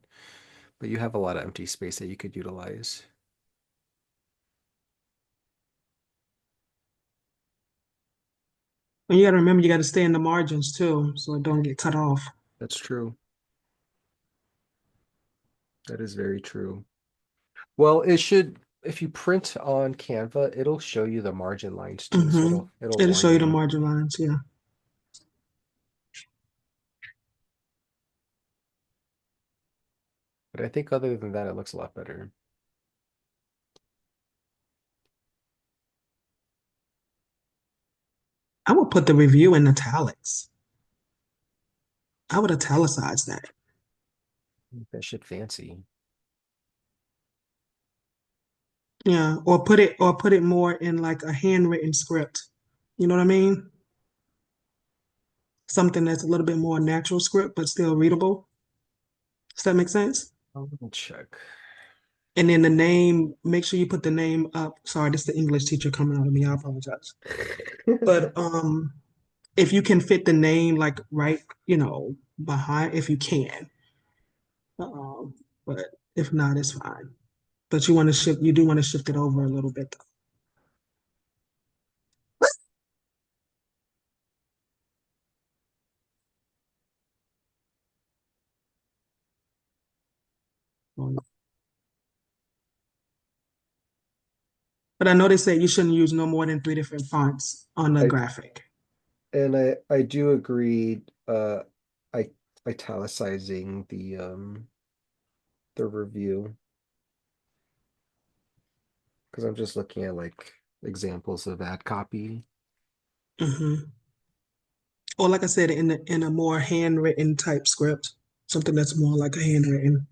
But you have a lot of empty space that you could utilize. And you got to remember, you got to stay in the margins too, so it don't get cut off. That's true. That is very true. Well, it should, if you print on Canva, it'll show you the margin lines too. So Hmm. it'll It'll show warn you the you. margin lines. Yeah. But I think other than that, it looks a lot better. I would put the review in italics. I would italicize that. That shit fancy. Yeah, or put it more in like a handwritten script. You know what I mean? Something that's a little bit more natural script, but still readable. Does that make sense? Let me check. And then the name, make sure you put the name up. Sorry, this is the English teacher coming out of me. I apologize. But if you can fit the name like right, behind, if you can. But if not, it's fine. But you do want to shift it over a little bit though. But I know they say you shouldn't use no more than 3 different fonts on the I graphic. and I do agree. I italicizing the review because I'm just looking at like examples of ad copy. Hmm. Or like I said, in a more handwritten type script, something that's more like a handwritten.